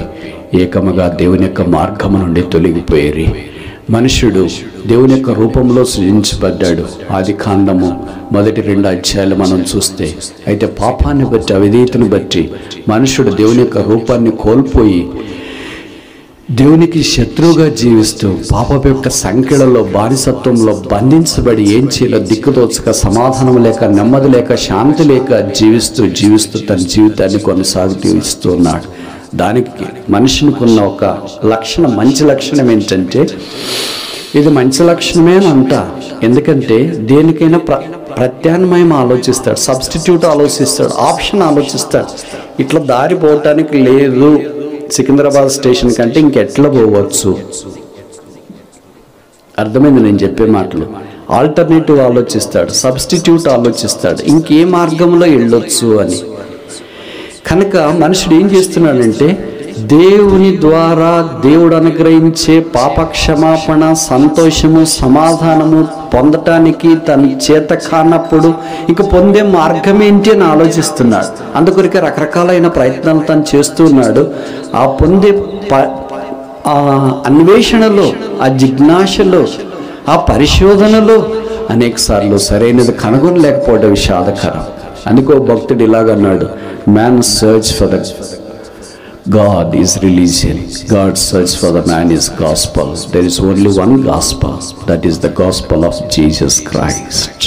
S1: ఏకముగా దేవుని యొక్క మార్గము నుండి తొలగిపోయేరి. మనుష్యుడు దేవుని యొక్క రూపంలో సృజించబడ్డాడు. ఆదికాండము 1-2 అధ్యాయాలు మనం చూస్తే, అయితే పాపాన్ని బట్టి, అవిధేయతను బట్టి మనుష్యుడు దేవుని యొక్క రూపాన్ని కోల్పోయి దేవునికి శత్రువుగా జీవిస్తూ పాపపు యొక్క సంఖ్యలలో, బానిసత్వంలో బంధించబడి ఏం చేయాలో దిక్కుతోచక, సమాధానం లేక, నెమ్మది లేక, శాంతి లేక జీవిస్తూ తన జీవితాన్ని కొనసాగిస్తూ ఉన్నాడు. దానికి మనిషినికి ఉన్న ఒక లక్షణం, మంచి లక్షణం ఏంటంటే, ఇది మంచి లక్షణమే అని అంట. ఎందుకంటే దేనికైనా ప్రత్యామ్నాయం ఆలోచిస్తాడు, సబ్స్టిట్యూట్ ఆలోచిస్తాడు, ఆప్షన్ ఆలోచిస్తాడు. ఇట్లా దారి పోవటానికి లేదు, సికింద్రాబాద్ స్టేషన్ కంటే ఇంకెట్లా పోవచ్చు. అర్థమైంది నేను చెప్పే మాటలు? ఆల్టర్నేటివ్ ఆలోచిస్తాడు, సబ్స్టిట్యూట్ ఆలోచిస్తాడు, ఇంకే మార్గంలో వెళ్ళొచ్చు అని. కనుక మనుషుడు ఏం చేస్తున్నాడంటే, దేవుని ద్వారా దేవుడు అనుగ్రహించే పాపక్షమాపణ, సంతోషము, సమాధానము పొందటానికి తన చేత కానప్పుడు ఇంక పొందే మార్గం ఏంటి అని ఆలోచిస్తున్నాడు. అందుకొరకే రకరకాలైన ప్రయత్నాలు తను చేస్తున్నాడు. ఆ పొందే ఆ అన్వేషణలో, ఆ జిజ్ఞాసలో, ఆ పరిశోధనలో అనేక సార్లు సరైనది కనుగొనలేకపోవడం విషాదకరం. అందుకో భక్తుడు ఇలాగన్నాడు, man search for the God is religion, God search for the man is gospel. There is only one gospel, that is the gospel of Jesus Christ.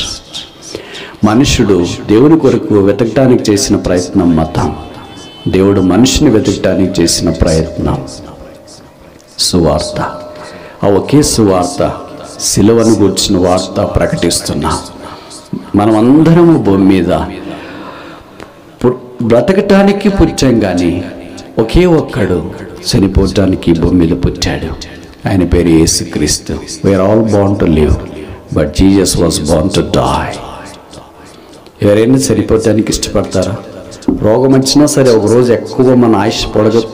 S1: మనుషుడు దేవుని కొరకు వెతకడానికి చేసిన ప్రయత్నం మతం, దేవుడు మనిషిని వెతకడానికి చేసిన ప్రయత్నం సువార్త. ఆ ఒకే సువార్త, సిలువను గూర్చిన వార్త ప్రకటిస్తున్నాం. మనం అందరము భూమి మీద బ్రతకటానికి పుట్టాం, కానీ ఒకే ఒక్కడు చనిపోవటానికి భూమి మీద పుట్టాడు. ఆయన పేరు Yesukristu. We are all born to live, but Jesus was born to die. ఎవరైనా చనిపోవటానికి ఇష్టపడతారా? రోగం వచ్చినా సరే ఒకరోజు ఎక్కువ మన ఆయుష్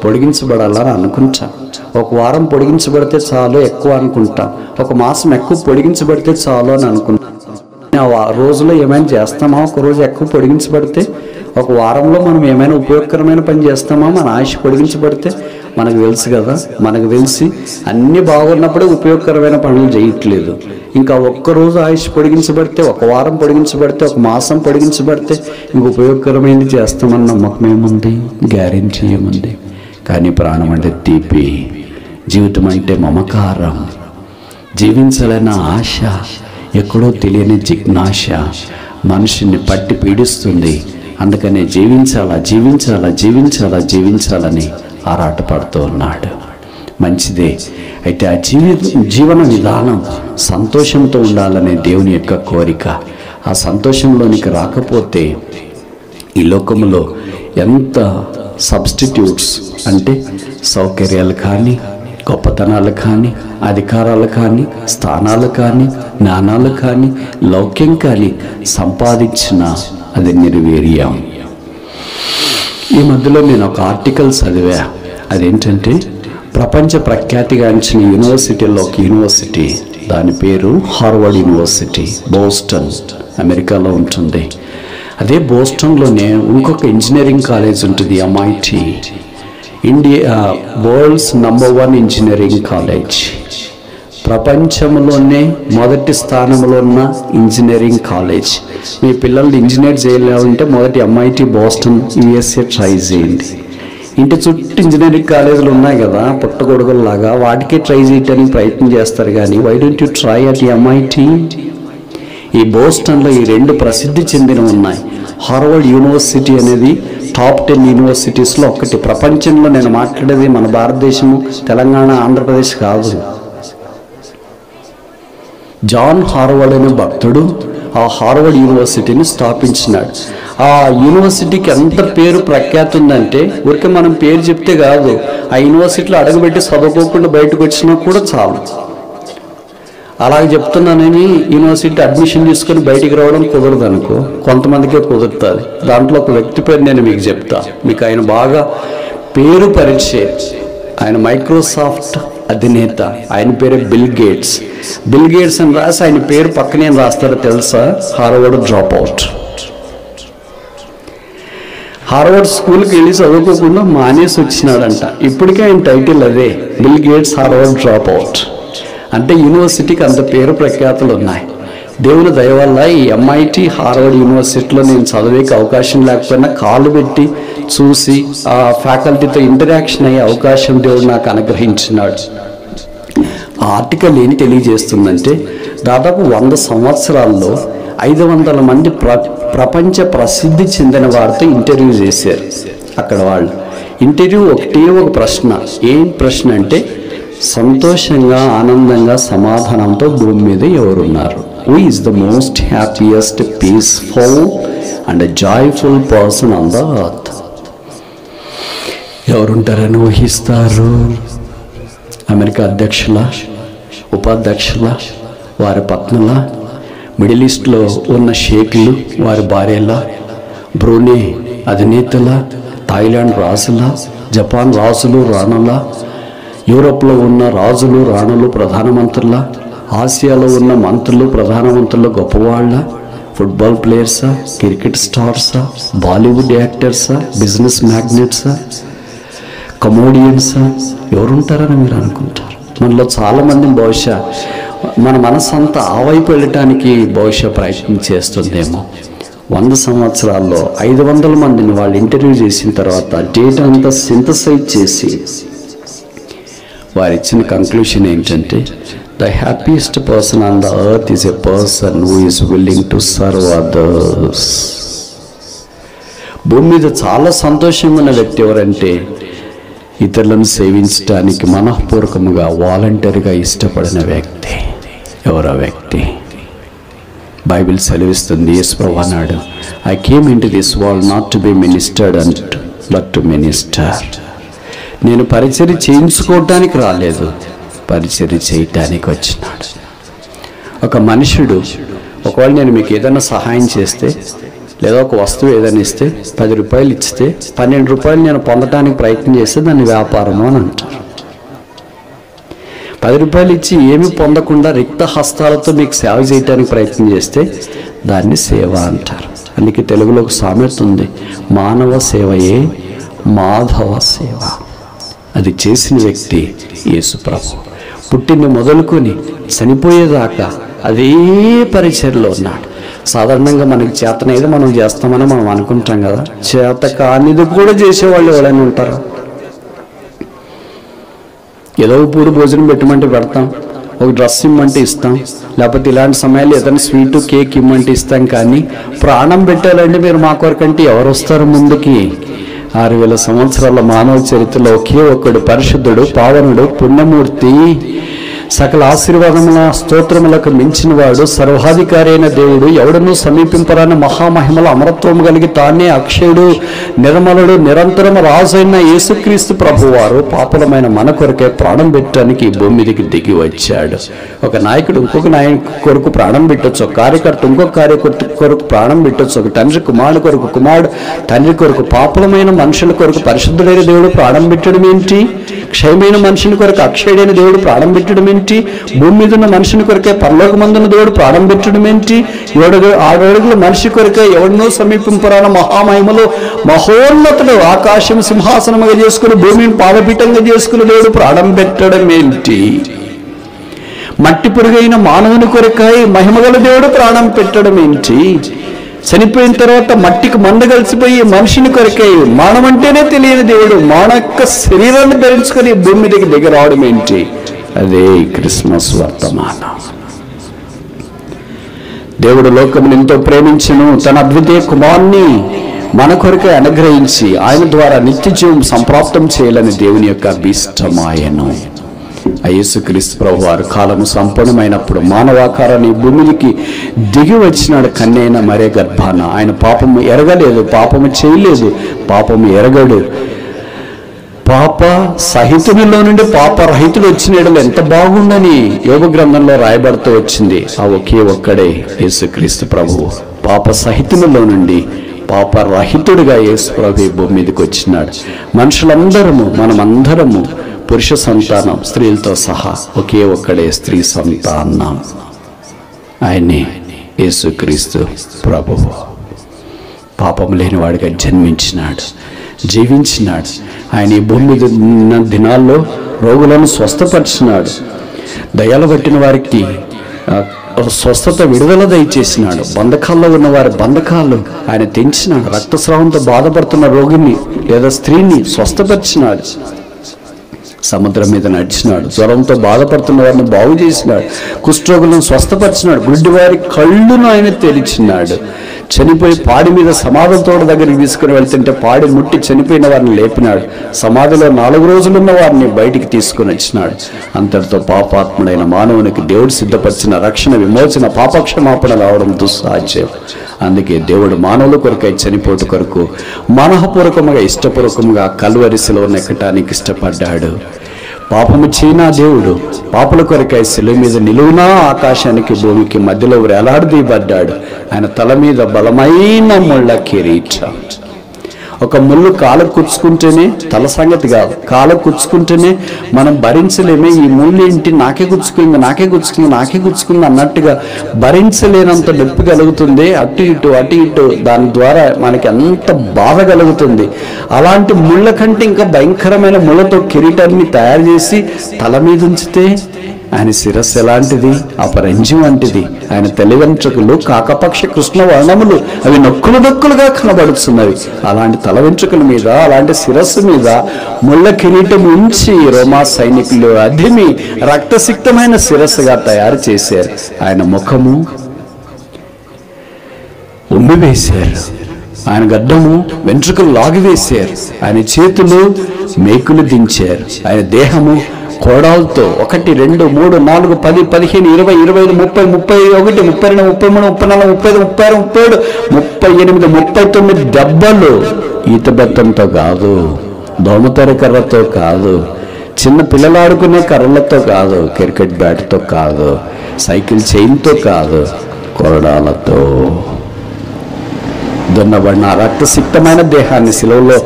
S1: పొడిగించబడాలని అనుకుంటాం. ఒక వారం పొడిగించబడితే చాలు ఎక్కువ అనుకుంటాం. ఒక మాసం ఎక్కువ పొడిగించబడితే చాలు అని అనుకుంటాం. ఆ రోజులో ఏమైనా చేస్తామా? ఒక రోజు ఎక్కువ పొడిగించబడితే, ఒక వారంలో మనం ఏమైనా ఉపయోగకరమైన పని చేస్తామా? మన ఆయుష్ పొడిగించబడితే మనకు తెలుసు కదా. మనకు తెలిసి అన్నీ బాగున్నప్పుడే ఉపయోగకరమైన పనులు చేయట్లేదు. ఇంకా ఒక్కరోజు ఆయుష్ పొడిగించబడితే, ఒక వారం పొడిగించబడితే, ఒక మాసం పొడిగించబడితే ఇంక ఉపయోగకరమైనది చేస్తామని నమ్మకం ఏముంది? గ్యారెంటీ ఏముంది? కానీ ప్రాణం అంటే తీపి, జీవితం అంటే మమకారం, జీవించాలన్న ఆశ, ఎక్కడో తెలియని జిజ్ఞాస మనిషిని పట్టి పీడిస్తుంది. అందుకనే జీవించాలా జీవించాలా జీవించాలా జీవించాలని ఆరాటపడుతూ ఉన్నాడు. మంచిదే. అయితే ఆ జీవన విధానం సంతోషంతో ఉండాలనే దేవుని యొక్క కోరిక. ఆ సంతోషంలోనికి రాకపోతే ఈ లోకంలో ఎంత సబ్స్టిట్యూట్స్ అంటే సౌకర్యాలు కానీ, గొప్పతనాలు కానీ, అధికారాలు కానీ, స్థానాలు కానీ, జ్ఞానాలు కానీ, లౌక్యం కానీ సంపాదించినా అది నిర్వీర్యం. ఈ మధ్యలో నేను ఒక ఆర్టికల్ చదివా. అదేంటంటే ప్రపంచ ప్రఖ్యాతిగాంచిన యూనివర్సిటీలో ఒక యూనివర్సిటీ, దాని పేరు హార్వర్డ్ యూనివర్సిటీ, బోస్టన్, అమెరికాలో ఉంటుంది. అదే బోస్టన్లోనే ఇంకొక ఇంజనీరింగ్ కాలేజ్ ఉంటుంది, MIT, India world's #1 engineering college. ప్రపంచంలోనే మొదటి స్థానంలో ఉన్న ఇంజనీరింగ్ కాలేజ్. మీ పిల్లల్ని ఇంజనీర్ చేయాలంటే మొదటి MIT బోస్టన్ USA ట్రై చేయండి. ఇంటి చుట్టూ ఇంజనీరింగ్ కాలేజీలు ఉన్నాయి కదా, పుట్టగొడుగుల్లాగా, వాటికే ట్రై చేయడానికి ప్రయత్నం చేస్తారు. కానీ why don't you try at MIT? ఈ బోస్టన్లో ఈ 2 ప్రసిద్ధి చెందిన ఉన్నాయి. హార్వర్డ్ యూనివర్సిటీ అనేది టాప్ 10 యూనివర్సిటీస్లో ఒకటి. ప్రపంచంలో నేను మాట్లాడేది మన భారతదేశము, తెలంగాణ, ఆంధ్రప్రదేశ్ కాదు. జాన్ హార్వర్డ్ అనే భక్తుడు ఆ హార్వర్డ్ యూనివర్సిటీని స్థాపించినాడు. ఆ యూనివర్సిటీకి ఎంత పేరు ప్రఖ్యాతి ఉందంటే, ఊరికే మనం పేరు చెప్తే కాదు, ఆ యూనివర్సిటీలో అడుగుపెట్టి చదువుకోకుండా బయటకు వచ్చినా కూడా చాలు. అలాగే చెప్తున్నానని యూనివర్సిటీ అడ్మిషన్ తీసుకొని బయటికి రావడం కుదరదు అనుకో, కొంతమందికే కుదురుతుంది. దాంట్లో ఒక వ్యక్తి పేరు నేను మీకు చెప్తా. మీకు ఆయన బాగా పేరు పరిచయం. ఆయన మైక్రోసాఫ్ట్ అధినేత. ఆయన పేరే బిల్ గేట్స్. బిల్ గేట్స్ అని రాసి ఆయన పేరు పక్కనే రాస్తారో తెలుసా? Harvard drop out. హార్వర్డ్ స్కూల్కి వెళ్ళి చదువుకోకుండా మానేసి వచ్చినాడంట. ఇప్పటికే ఆయన టైటిల్ అదే, bill gates Harvard drop out. అంటే యూనివర్సిటీకి అంత పేరు ప్రఖ్యాతులు ఉన్నాయి. దేవుని దయ వల్ల ఈ MIT హార్వర్డ్ యూనివర్సిటీలో నేను చదివేకి అవకాశం లేకపోయినా కాలు పెట్టి చూసి ఆ ఫ్యాకల్టీతో ఇంటరాక్షన్ అయ్యే అవకాశం దేవుడు నాకు అనుగ్రహించినాడు. ఆ ఆర్టికల్ ఏం తెలియజేస్తుందంటే, దాదాపు 100 సంవత్సరాల్లో 500 మంది ప్రపంచ ప్రసిద్ధి చెందిన వారితో ఇంటర్వ్యూ చేశారు. అక్కడ వాళ్ళు ఇంటర్వ్యూ ఒక ప్రశ్న. ఏం ప్రశ్న అంటే, సంతోషంగా, ఆనందంగా, సమాధానంతో భూమి మీద ఎవరున్నారు? Who is the most happiest, peaceful and joyful person on the earth? ఎవరుంటారని ఊహిస్తారు? అమెరికా అధ్యక్షుల, ఉపాధ్యక్షుల, వారి పత్నుల, మిడిల్ ఈస్ట్లో ఉన్న షేక్లు, వారి భార్యల, బ్రూనై అధినేతల, థాయిలాండ్ రాజుల, జపాన్ రాజులు రాణుల, యూరోప్లో ఉన్న రాజులు రాణులు ప్రధానమంత్రుల, ఆసియాలో ఉన్న మంత్రులు ప్రధానమంత్రులు గొప్పవాళ్ళ, ఫుట్బాల్ ప్లేయర్సా, క్రికెట్ స్టార్సా, బాలీవుడ్ యాక్టర్సా, బిజినెస్ మ్యాగ్నెట్సా, కమోడియన్సా, ఎవరుంటారని మీరు అనుకుంటారు? మనలో చాలామంది బహుశా మన మనసు అంతా ఆ వైపు వెళ్ళటానికి బహుశా ప్రయత్నం చేస్తుందేమో. 100 సంవత్సరాల్లో 500 మందిని వాళ్ళు ఇంటర్వ్యూ చేసిన తర్వాత డేటా అంతా సింథసైజ్ చేసి వారు ఇచ్చిన కంక్లూషన్ ఏంటంటే, the happiest person on the earth is a person who is willing to serve others. భూమి మీద చాలా సంతోషంగా ఉన్న వ్యక్తి ఎవరంటే, ఇతరులను సేవించడానికి మనఃపూర్వకంగా వాలంటరీగా ఇష్టపడిన వ్యక్తి. ఎవరా వ్యక్తి? బైబిల్ సెలవిస్తుంది. యేసు ప్రభువు అన్నాడు, I came in to this world not to be ministered and but to minister. నేను పరిచర్య చేయించుకోవటానికి రాలేదు, పరిచర్య చేయటానికి వచ్చినాడు. ఒక మనుషుడు ఒకవేళ నేను మీకు ఏదైనా సహాయం చేస్తే, లేదా ఒక వస్తువు ఏదైనా ఇస్తే 10 రూపాయలు ఇస్తే 12 రూపాయలు నేను పొందడానికి ప్రయత్నం చేస్తే దాన్ని వ్యాపారము అని అంటారు. 10 రూపాయలు ఇచ్చి ఏమీ పొందకుండా రిక్త హస్తాలతో మీకు సేవ చేయడానికి ప్రయత్నం చేస్తే దాన్ని సేవ అంటారు. అందుకే తెలుగులో ఒక సామెత ఉంది, మానవ సేవయే మాధవ సేవ. అది చేసిన వ్యక్తి యేసు ప్రభు. పుట్టిన మొదలుకొని చనిపోయేదాకా అదే పరిచర్లో ఉన్నాడు. సాధారణంగా మనకి చేతనైతే మనం చేస్తామని మనం అనుకుంటాం కదా, చేత కానిది కూడా చేసేవాళ్ళు ఎవరైనా ఉంటారు. ఏదో పూడు భోజనం పెట్టమంటే పెడతాం, ఒక డ్రెస్ ఇమ్మంటే ఇస్తాం, లేకపోతే ఇలాంటి సమయాల్లో ఏదైనా స్వీటు కేక్ ఇమ్మంటే ఇస్తాం. కానీ ప్రాణం పెట్టాలంటే మీరు మా కొరకంటే ఎవరు వస్తారు ముందుకి? 6000 సంవత్సరాల మానవ చరిత్రలో ఒకే ఒక్కడు పరిశుద్ధుడు, పావనుడు, పుణ్యమూర్తి, సకల ఆశీర్వాదముల స్తోత్రములకు మించిన వాడు, సర్వాధికారి అయిన దేవుడు, ఎవడనూ సమీపింపరాని మహామహిమల అమరత్వము కలిగి తానే అక్షయుడు, నిర్మలుడు, నిరంతరము రాజు అయిన యేసుక్రీస్తు ప్రభువారు పాపులమైన మన కొరకే ప్రాణం పెట్టడానికి ఈ భూమి మీదకి దిగి వచ్చాడు. ఒక నాయకుడు ఇంకొక నాయకుడి కొరకు ప్రాణం పెట్టొచ్చు, ఒక కార్యకర్త ఇంకొక కార్యకర్త కొరకు ప్రాణం పెట్టొచ్చు, ఒక తండ్రి కుమారుడు కొరకు, కుమారుడు తండ్రి కొరకు, పాపులమైన మనుషుల కొరకు పరిశుద్ధుడైన దేవుడు ప్రాణం పెట్టడం ఏంటి? క్షయమైన మనుషుని కొరకు అక్షయుడైన దేవుడు ప్రాణం పెట్టడం ఏంటి? భూమి మీద ఉన్న మనుషుని కొరకే పరలోకమందున్న దేవుడు ప్రాణం పెట్టడం ఏంటి? 7 అడుగుల మనిషి కొరకే ఎవరినో సమీపింపరాన మహామహిమలో మహోన్నతుడు ఆకాశం సింహాసనముగా చేసుకుని భూమిని పాదపీఠంగా చేసుకుని దేవుడు ప్రాణం పెట్టడం ఏంటి? మట్టి పురుగైన మానవుని కొరకై మహిమగల దేవుడు ప్రాణం పెట్టడం ఏంటి? చనిపోయిన తర్వాత మట్టికి మంద కలిసిపోయి మనిషిని కొరకై మానవంటేనే తెలియని దేవుడు మానక్క శరీరాన్ని ధరించుకొని భూమి మీదకి దిగి రావడం ఏంటి? అదే క్రిస్మస్ వర్తమానం. దేవుడు లోకమును ఎంతో ప్రేమించెను, తన అద్వితీయ కుమారుని మన కొరకే అనుగ్రహించి ఆయన ద్వారా నిత్య జీవం సంప్రాప్తం చేయాలని దేవుని యొక్క అభీష్టమాయను. యేసుక్రీస్తు ప్రభువారు కాలము సంపూర్ణమైనప్పుడు మానవాకారాన్ని భూమికి దిగి వచ్చినాడు. కన్యైన మరే గర్భాన. ఆయన పాపము ఎరగలేదు, పాపము చేయలేదు, పాపము ఎరగడు. పాప సహితునిలో నుండి పాపరహితుడు వచ్చిన ఎంత బాగుండని యోగ గ్రంథంలో రాయబడుతూ వచ్చింది. ఆ ఒకే ఒక్కడే యేసుక్రీస్తు ప్రభువు. పాప సహితునిలో నుండి పాపరహితుడిగా యేసు ప్రభు భూమి మీదకి వచ్చినాడు. మనుషులందరము, మనమందరము పురుష సంతానం, స్త్రీలతో సహా ఒకే ఒక్కడే స్త్రీ సంతానం. ఆయనే యేసుక్రీస్తు ప్రభువు. పాపం లేని వాడిగా జన్మించినాడు, జీవించినాడు. ఆయన ఈ భూమి మీద ఉన్న దినాల్లో రోగులను స్వస్థపరిచినాడు, దయ్యాలు పట్టిన వారికి స్వస్థత విడుదల దయచేసినాడు, బంధకాల్లో ఉన్న వారి బంధకాలు ఆయన తెంచినాడు, రక్తస్రావంతో బాధపడుతున్న రోగిని లేదా స్త్రీని స్వస్థపరిచినాడు, సముద్రం మీద నడిచినాడు, జ్వరంతో బాధపడుతున్న వారిని బాగు చేసినాడు, కుష్ఠరోగులను స్వస్థపరిచినాడు, గుడ్డివారి కళ్ళును ఆయన తెరిచినాడు. చనిపోయి పాడి మీద సమాధుల తోట దగ్గరికి తీసుకుని వెళ్తుంటే పాడి ముట్టి చనిపోయిన వారిని లేపినాడు. సమాధిలో 4 రోజులున్న వారిని బయటికి తీసుకుని వచ్చినాడు. అంతటితో పాపాత్ముడైన మానవునికి దేవుడు సిద్ధపరిచిన రక్షణ, విమోచన, పాపక్షమాపణ రావడం దుస్సాధ్యం. అందుకే దేవుడు మానవుల కొరకై చనిపోటు కొరకు మనఃపూర్వకముగా ఇష్టపూర్వకముగా కల్వరి శిలువను ఎక్కటానికి ఇష్టపడ్డాడు. పాపము చేయనా దేవుడు పాపుల కొరకై శిలువ మీద నిలువునా ఆకాశానికి భూమికి మధ్యలో వేలాడదీయబడ్డాడు. ఆయన తల మీద బలమైన ముళ్ళ కిరీటం. ఒక ముళ్ళు కాళ్ళకు కుచ్చుకుంటేనే, తల సంగతి కాదు, కాళ్ళకు కుచ్చుకుంటేనే మనం భరించలేమే. ఈ ముళ్ళు ఏంటి, నాకే గుచ్చుకుంది, నాకే గుచ్చుకుంది, నాకే గుచ్చుకుంది అన్నట్టుగా భరించలేనంత నొప్పి కలుగుతుంది. అటు ఇటు అటు ఇటు దాని ద్వారా మనకి ఎంత బాధ కలుగుతుంది. అలాంటి ముళ్ళ కంటే ఇంకా భయంకరమైన ముళ్ళతో కిరీటాన్ని తయారు చేసి తల మీద ఉంచితే ఆయన శిరస్సు ఎలాంటిది, అపరంజి వంటిది. ఆయన తెల్ల వెంట్రుకలు కాకపక్ష కృష్ణ వర్ణములు, అవి నొక్కులు నొక్కులుగా కనబడుతున్నవి. అలాంటి తల వెంట్రుకల మీద, అలాంటి శిరస్సు మీద ముళ్ళ కిరీటం ఉంచి రోమా సైనికులు అధిమి రక్తసిక్తమైన శిరస్సుగా తయారు చేశారు. ఆయన ముఖము ఉమ్మివేశారు, ఆయన గడ్డము వెంట్రుకలు లాగివేశారు, ఆయన చేతులు మేకులు దించారు, ఆయన దేహము కోడాలతో 1, 2, 3, 4, 10, 15, 20, 25, 30, 31, 32, 33, 34, 35, 36, 37, 38, 39 దెబ్బలు. ఈత బెత్తంతో కాదు, దోమతెర కర్రతో కాదు, చిన్న పిల్లలు ఆడుకునే కర్రలతో కాదు, క్రికెట్ బ్యాట్తో కాదు, సైకిల్ చైన్తో కాదు, కొరడాలతో దున్నబడిన రక్తసిక్తమైన దేహాన్ని శిలువలో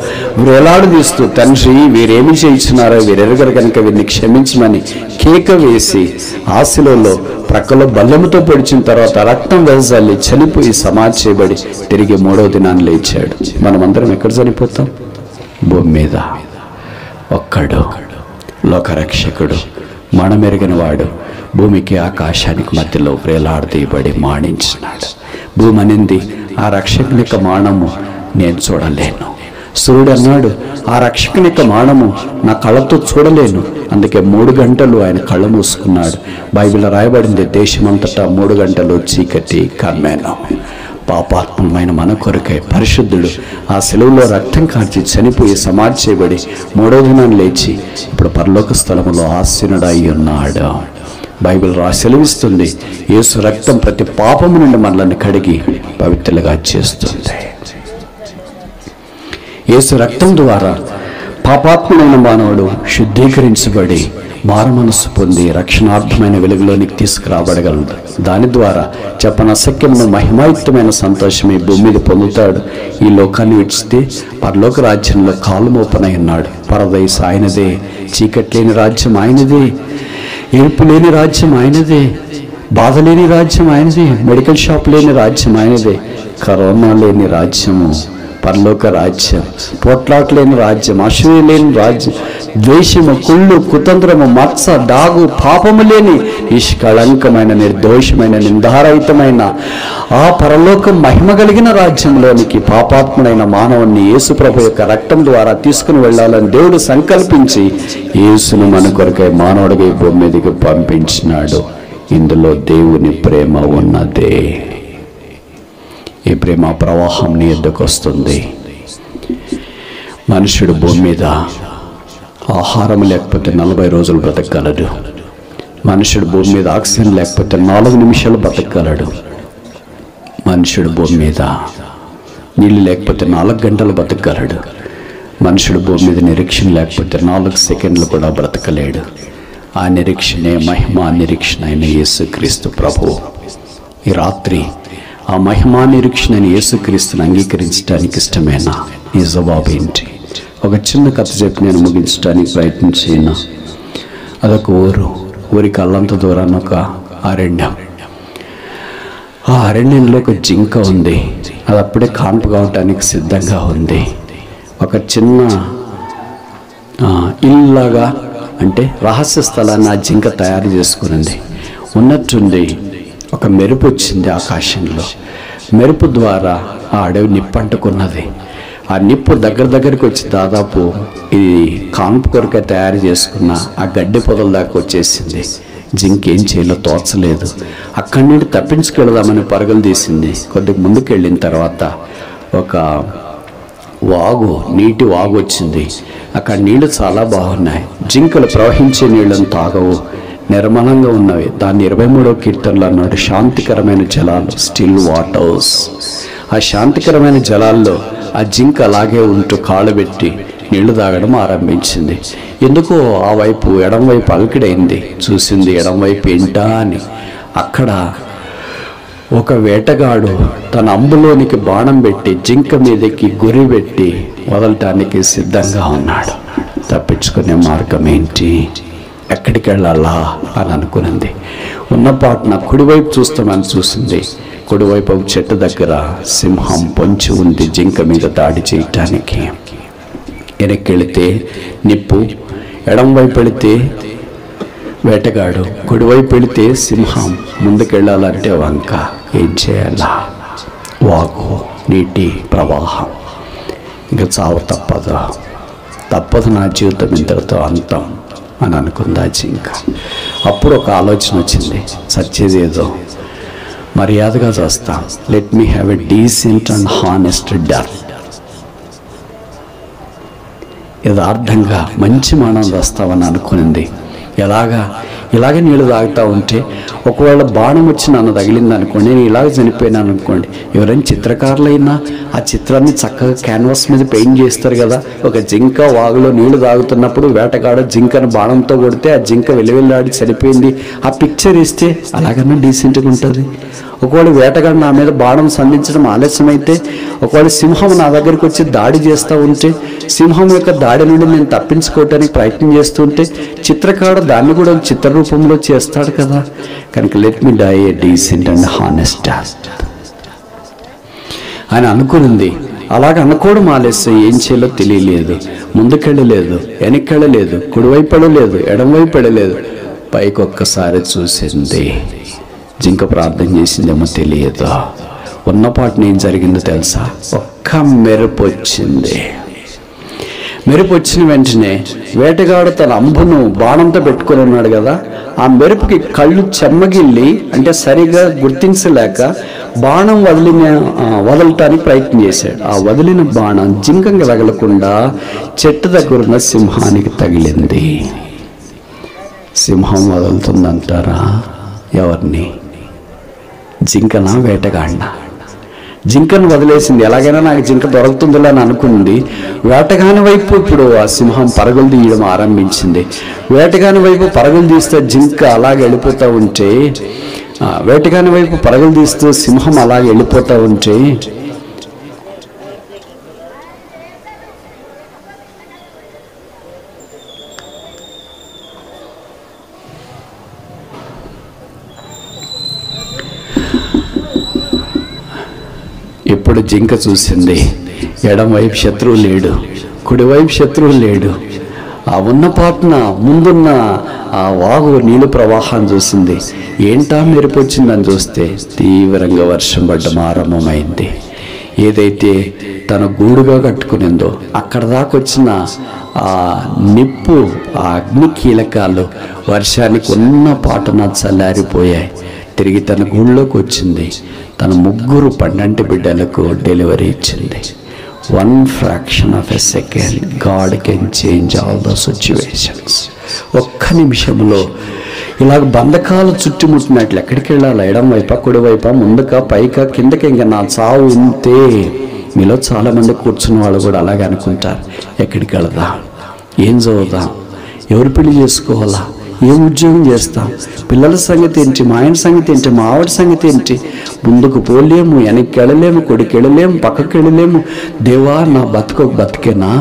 S1: వేలాడదీస్తూ, తండ్రి వీరేమి చేయించున్నారో వీరెరుగరు కనుక వీరిని క్షమించమని కేక వేసి ఆ శిలువలో ప్రక్కలో బల్లెముతో పొడిచిన తర్వాత రక్తం వెదజల్లి చనిపోయి సమాధి చేయబడి తిరిగి 3వ దినాన్ని లేచాడు. మనమందరం ఎక్కడ చనిపోతాం? భూమి మీద. ఒక్కడు లోకరక్షకుడు, మనమెరిగిన వాడు భూమికి ఆకాశానికి మధ్యలో వేలాడదీయబడి మాణించినాడు. భూమి అనింది, ఆ రక్షకుని యొక్క మానము నేను చూడలేను. సూర్యుడు అన్నాడు, ఆ రక్షకుని యొక్క మానము నా కళ్ళతో చూడలేను. అందుకే 3 గంటలు ఆయన కళ్ళు మూసుకున్నాడు. బైబిల్లో రాయబడింది, దేశమంతటా 3 గంటలు చీకటి కమ్మెను. పాపాత్మమైన మన కొరకై పరిశుద్ధుడు ఆ సెలవులో రక్తం కార్చి చనిపోయి సమాధి చేయబడి 3వ దినాన్ని లేచి ఇప్పుడు పరలోక స్థలములో ఆసీనుడై ఉన్నాడు. బైబిల్ సెలవిస్తుంది, యేసు రక్తం ప్రతి పాపము నుండి మనల్ని కడిగి పవిత్రులుగా చేస్తుంది. యేసు రక్తం ద్వారా పాపాత్ముడైన మానవుడు శుద్ధీకరించబడి మారు మనస్సు పొంది రక్షణార్థమైన వెలుగులోనికి తీసుకురాబడగలడు. దాని ద్వారా చెప్పనసక్యమైన మహిమాయుక్తమైన సంతోషం ఈ భూమి మీద పొందుతాడు. ఈ లోకాన్ని విడిచితే పరలోక రాజ్యంలో కాలు మోపనై ఉన్నాడు. పరదైస్ ఆయనదే, చీకటి లేని రాజ్యం ఆయనదే, ఏడుపు లేని రాజ్యం ఆయనదే, బాధ లేని రాజ్యం ఆయనదే, మెడికల్ షాప్ లేని రాజ్యం ఆయనదే, కరోనా లేని రాజ్యము పరలోక రాజ్యం, పోట్లాట లేని రాజ్యం, అసూయ లేని రాజ్యం, ద్వేషము, కుళ్ళు, కుతంత్రము, మత్స, డాగు, పాపము లేని నిష్కళంకమైన, నిర్దోషమైన, నిందారహితమైన ఆ పరలోకం మహిమ కలిగిన రాజ్యంలోనికి పాపాత్ముడైన మానవుణ్ణి యేసు ప్రభు యొక్క రక్తం ద్వారా తీసుకుని వెళ్ళాలని దేవుడు సంకల్పించి యేసును మన కొరకై మానవుడిగా ఈ భూమి మీదకి పంపించినాడు. ఇందులో దేవుని ప్రేమ ఉన్నదే. ఈ ప్రేమ ప్రవాహం నీ ఎద్దకు వస్తుంది. మనుషుడు భూమి మీద ఆహారం లేకపోతే 40 రోజులు బ్రతకగలడు. మనుషుడు భూమి మీద ఆక్సిజన్ లేకపోతే 4 నిమిషాలు బ్రతకగలడు. మనుషుడు భూమి మీద నీళ్ళు లేకపోతే 4 గంటలు బ్రతకగలడు. మనుషుడు భూమి మీద నిరీక్షణ లేకపోతే 4 సెకండ్లు కూడా బ్రతకలేడు. ఆ నిరీక్షణే మహిమా నిరీక్షణ అయిన యేసుక్రీస్తు ప్రభువు. ఈ రాత్రి ఆ మహిమా నిరీక్షణ అయిన యేసుక్రీస్తుని అంగీకరించడానికి ఇష్టమేనా? నీ జవాబు ఏంటి? ఒక చిన్న కథ చెప్పి నేను ముగించడానికి ప్రయత్నం చేయను. అదొక ఊరికి అల్లంత దూరాన్ని ఒక అరణ్యం. ఆ అరణ్యంలో ఒక జింక ఉంది. అది అప్పుడే కాన్పు కావటానికి సిద్ధంగా ఉంది. ఒక చిన్న ఇల్లులాగా, అంటే రహస్య స్థలాన్ని ఆ జింక తయారు చేసుకునింది. ఉన్నట్టుండి ఒక మెరుపు వచ్చింది ఆకాశంలో. మెరుపు ద్వారా ఆ అడవి నిప్పంటుకున్నది. ఆ నిప్పు దగ్గరికి వచ్చి దాదాపు ఇది కాన్పు కొరకే తయారు చేసుకున్న ఆ గడ్డి పొదల దాకా వచ్చేసింది. జింక ఏం చేయాలో తోచలేదు. అక్కడి నుండి తప్పించుకెళ్దామని పరుగులు తీసింది. కొద్దిగా ముందుకు వెళ్ళిన తర్వాత ఒక నీటి వాగు వచ్చింది. అక్కడ నీళ్లు చాలా బాగున్నాయి. జింకలు ప్రవహించే నీళ్లను తాగవు, నిర్మలంగా ఉన్నవి. దాన్ని 23వ కీర్తనలో అన్నాడు, శాంతికరమైన జలాలు, స్టిల్ వాటర్స్. ఆ శాంతికరమైన జలాల్లో ఆ జింక అలాగే ఉంటూ కాళ్ళు పెట్టి నీళ్లు తాగడం ఆరంభించింది. ఎందుకో ఆ వైపు ఎడం వైపు అలికిడైంది. చూసింది ఎడం వైపు ఏంటా అని. అక్కడ ఒక వేటగాడు తన అంబులోనికి బాణం పెట్టి జింక మీదకి గురి పెట్టి వదలటానికి సిద్ధంగా ఉన్నాడు. తప్పించుకునే మార్గం ఏంటి? ఎక్కడికి వెళ్ళాలా అని అనుకున్నది. ఉన్నపాటున కుడివైపు చూస్తామని చూసింది. కుడివైపు చెట్టు దగ్గర సింహం పొంచి ఉంది జింక మీద దాడి చేయటానికి. వెనక్కి వెళితే నిప్పు, ఎడం వైపు వెళితే వేటగాడు, కుడివైపు వెళితే సింహం. ముందుకెళ్ళాలంటే వంక. ఏం చేయాలా? వాగు, నీటి ప్రవాహం. ఇంకా చావు తప్పదు నా జీవితం ఇంతటితో అంతం అని అనుకుందా జింక. అప్పుడు ఒక ఆలోచన వచ్చింది, చచ్చేదేదో మర్యాదగా చేస్తాం. Let me have a decent and honest death. యథార్థంగా మంచి మరణం చేస్తామని అనుకునింది. ఇలాగే నీళ్ళు తాగుతూ ఉంటే ఒకవేళ బాణం వచ్చి నన్ను తగిలింది అనుకోండి, నేను ఇలాగ చనిపోయినాను అనుకోండి, ఎవరైనా చిత్రకారులైనా ఆ చిత్రాన్ని చక్కగా క్యాన్వాస్ మీద పెయింట్ చేస్తారు కదా. ఒక జింక వాగులో నీళ్లు తాగుతున్నప్పుడు వేటగాడు జింకను బాణంతో కొడితే ఆ జింక వెలువెల్లాడి చనిపోయింది. ఆ పిక్చర్ ఇస్తే అలాగన్నా డీసెంట్గా ఉంటుంది. ఒకవేళ వేటగాడు నా మీద బాణం సంధించడం ఆలస్యమైతే, ఒకవేళ సింహం నా దగ్గరికి వచ్చి దాడి చేస్తూ ఉంటే, సింహం యొక్క దాడి నుండి నేను తప్పించుకోవటానికి ప్రయత్నం చేస్తుంటే చిత్రకారుడు దాన్ని కూడా చిత్రరూపంలో చేస్తాడు కదా. కనుక let me die a decent and honest death ఆయన అనుకునింది. అలాగ అనుకోవడం ఆలస్యం. ఏం చేయాలో తెలియలేదు. ముందుకెళ్ళలేదు, వెనక్కెళ్ళలేదు, కుడివైపు వెళ్ళలేదు, ఎడమవైపు వెళ్ళలేదు. పైకి ఒక్కసారి చూసింది. జింక ప్రార్థన చేసిందేమో తెలియదు. ఉన్నపాటున ఏం జరిగిందో తెలుసా? ఒక్క మెరుపు వచ్చింది. మెరుపు వచ్చిన వెంటనే వేటగాడు తన అంబును బాణంతో పెట్టుకుని ఉన్నాడు కదా, ఆ మెరుపుకి కళ్ళు చెమ్మగిల్లి, అంటే సరిగా గుర్తించలేక బాణం వదలటానికి ప్రయత్నం చేశాడు. ఆ వదిలిన బాణం జింకకి తగలకుండా చెట్టు దగ్గర ఉన్న సింహానికి తగిలింది. సింహం వదులుతుందంటారా? ఎవరిని? జింకనా వేటగాడినా? జింకను వదిలేసింది. ఎలాగైనా నాకు జింక దొరుకుతుందిలే అని అనుకుంది. వేటగాని వైపు ఇప్పుడు ఆ సింహం పరుగులు తీయడం ఆరంభించింది. వేటగాని వైపు పరుగులు తీస్తే జింక అలాగే వెళ్ళిపోతూ ఉంటే, వేటగాని వైపు పరుగులు తీస్తూ సింహం అలాగే వెళ్ళిపోతూ ఉంటే, ఇప్పుడు జింక చూసింది, ఎడమవైపు శత్రువు లేడు, కుడివైపు శత్రువు లేడు. ఆ ఉన్న పాటున ముందున్న ఆ వాగు నీళ్ళు ప్రవాహాన్ని చూసింది. ఏంటా మెరుపు వచ్చిందని చూస్తే తీవ్రంగా వర్షం పడ్డం ఆరంభమైంది. ఏదైతే తన గూడుగా కట్టుకునిందో అక్కడ దాకా వచ్చిన ఆ నిప్పు, ఆ అగ్ని కీలకాలు వర్షానికి ఉన్న పాటున చల్లారిపోయాయి. తిరిగి తన గూళ్ళోకి వచ్చింది. తన 3 12 బిడ్డలకు డెలివరీ ఇచ్చింది. 1 fraction of a second God can change all the situations. ఒక్క నిమిషంలో ఇలాగ బంధకాలు చుట్టుముట్టినట్లు ఎక్కడికి వెళ్ళాలి? ఎడం వైపా, కుడి వైపా, ముందుకా, పైకా, కిందకి? ఇంకా నా చావు ఇంతే. మీలో చాలామంది కూర్చున్న వాళ్ళు కూడా అలాగే అనుకుంటారు. ఎక్కడికి వెళదాం? ఏం చదువుదాం? ఎవరు పెళ్లి చేసుకోవాలా? ఏం ఉద్యోగం చేస్తాం? పిల్లల సంగతి ఏంటి? మా ఆయన సంగతి ఏంటి? మా ఆవిడ సంగతి ఏంటి? ముందుకు పోలేము, వెనక్కి వెళ్ళలేము, కొడుకు వెళ్ళలేము, పక్కకి వెళ్ళలేము. దేవా, నా బతికేనా?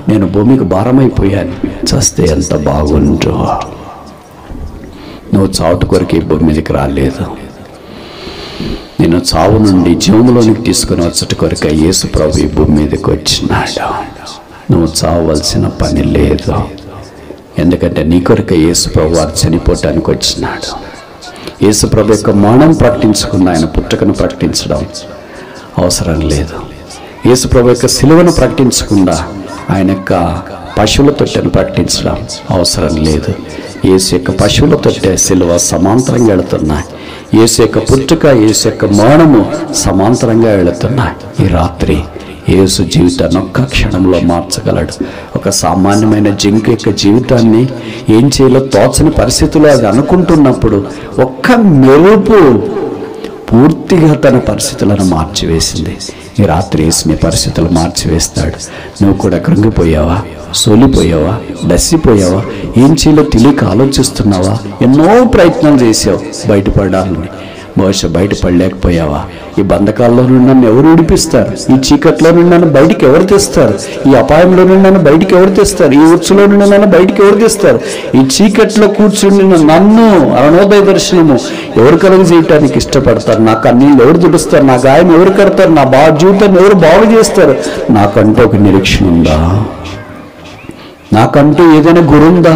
S1: నేను భూమికి భారమైపోయాను. చస్తే ఎంత బాగుంటో. నువ్వు చావుట కొరకు ఈ భూమి మీదకి రాలేదు. నేను చావు నుండి జీవంలోనికి తీసుకుని వచ్చట కొరకు యేసు ప్రభు ఈ భూమి మీదకి వచ్చినాడు. నువ్వు చావవలసిన పని లేదు. ఎందుకంటే నీ కొరకు యేసు ప్రభు వారు చనిపోవటానికి వచ్చినాడు. యేసు ప్రభు యొక్క మరణం ప్రకటించుకున్న ఆయన పుట్టుకను ప్రకటించడం అవసరం లేదు. యేసు ప్రభు యొక్క సిలువను ప్రకటించకుండా ఆయన యొక్క పశువుల తొట్టెను ప్రకటించడం అవసరం లేదు. యేసు యొక్క పశువుల తొట్టె, సిలువ సమాంతరంగా వెళుతున్నాయి. యేసు యొక్క పుట్టుక, యేసు యొక్క మరణము సమాంతరంగా వెళుతున్నాయి. ఈ రాత్రి యేసు జీవితాన్ని ఒక్క క్షణంలో మార్చగలడు. ఒక సామాన్యమైన జింక యొక్క జీవితాన్ని ఏం చేయాలో తోచని పరిస్థితుల్లో అది అనుకుంటున్నప్పుడు ఒక్క మెరుపు పూర్తిగా తన పరిస్థితులను మార్చివేసింది. ఈ రాత్రి యేసు నీ పరిస్థితులు మార్చివేస్తాడు. నువ్వు కూడా కృంగిపోయావా? సోలిపోయావా? డస్సిపోయావా? ఏం చేయాలో తెలియక ఆలోచిస్తున్నావా? ఎన్నో ప్రయత్నాలు చేసావు బయటపడాలని. బహుశా బయటపడలేకపోయావా? ఈ బంధకాల్లో నుండి నన్ను ఎవరు విడిపిస్తారు? ఈ చీకట్లో నుండి నన్ను బయటికి ఎవరు తెస్తారు? ఈ అపాయంలో నుండి నన్ను బయటికి ఎవరు తెస్తారు? ఈ ఉచ్చులో నుండి నన్ను బయటికి ఎవరు తెస్తారు? ఈ చీకట్లో కూర్చుని నన్ను అరుణోదయ దర్శనము ఎవరు కలుగు చేయటానికి ఇష్టపడతారు? నా కన్నీళ్ళు ఎవరు తుడుస్తారు? నా గాయం ఎవరు కడతారు? నా జీవితాన్ని ఎవరు బాగు చేస్తారు? నాకంటూ ఒక నిరీక్షణ ఉందా? నాకంటూ ఏదైనా గురుందా?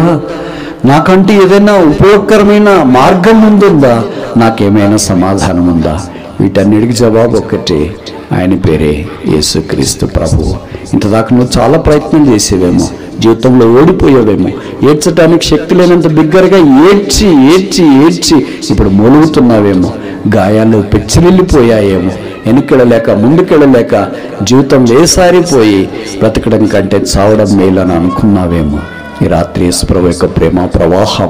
S1: నాకంటూ ఏదైనా ఉపయోగకరమైన మార్గం ముందుందా? నాకేమైనా సమాధానం ఉందా? వీటన్నిటికి జవాబు ఒక్కటే, ఆయన పేరే యేసుక్రీస్తు ప్రభువు. ఇంతదాకా నువ్వు చాలా ప్రయత్నం చేసేవేమో, జీవితంలో ఓడిపోయావేమో, ఏడ్చడానికి శక్తి లేనంత బిగ్గరగా ఏడ్చి ఏడ్చి ఏడ్చి ఇప్పుడు మూలుగుతున్నావేమో, గాయాలు పెచ్చిలిల్లిపోయాయేమో, వెనుకెళ్ళలేక ముందుకెళ్ళలేక జీవితం వేసారిపోయి బ్రతకడం కంటే చావడం మేలని అనుకున్నావేమో. ఈ రాత్రి యేసు ప్రభు యొక్క ప్రేమ ప్రవాహం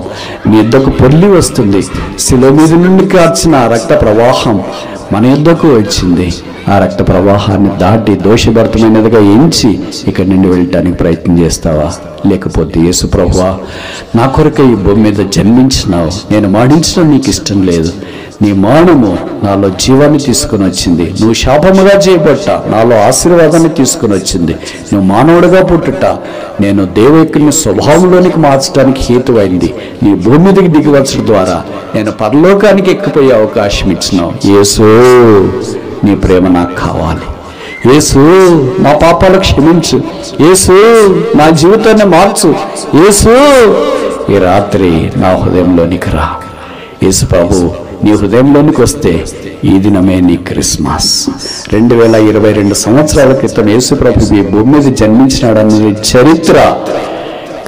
S1: నీ యుద్ధకు పొర్లి వస్తుంది. శిలువ మీద నుండి కార్చిన ఆ రక్త ప్రవాహం మన యుద్ధకు వచ్చింది. ఆ రక్త ప్రవాహాన్ని దాటి దోషభరితమైనదిగా ఎంచి ఇక్కడి నుండి వెళ్ళటానికి ప్రయత్నం చేస్తావా? లేకపోతే యేసు ప్రభువా, నా కొరకు ఈ భూమి మీద జన్మించినావు, నేను మరణించడం నీకు ఇష్టం లేదు, నీ మరణము నాలో జీవాన్ని తీసుకుని వచ్చింది. నువ్వు శాపముగా చేయబట్ట నాలో ఆశీర్వాదాన్ని తీసుకుని వచ్చింది. నువ్వు మానవుడిగా పుట్టుట నేను దేవుని స్వభావంలోనికి మార్చడానికి హేతువైంది. నీ భూమి మీదకి దిగి వచ్చడం ద్వారా నేను పరలోకానికి ఎక్కిపోయే అవకాశం ఇచ్చినావు. యేసు, నీ ప్రేమ నాకు కావాలి. యేసు, మా పాపాలు క్షమించు. యేసు, నా జీవితాన్ని మార్చు. యేసు, ఈ రాత్రి నా హృదయంలోనికి రా. యేసు ప్రభు, నీ హృదయంలోనికి వస్తే ఈ దినమే నీ క్రిస్మస్. 2022 సంవత్సరాల క్రితం యేసు ప్రభు ఈ భూమి మీద జన్మించినాడన్నది చరిత్ర.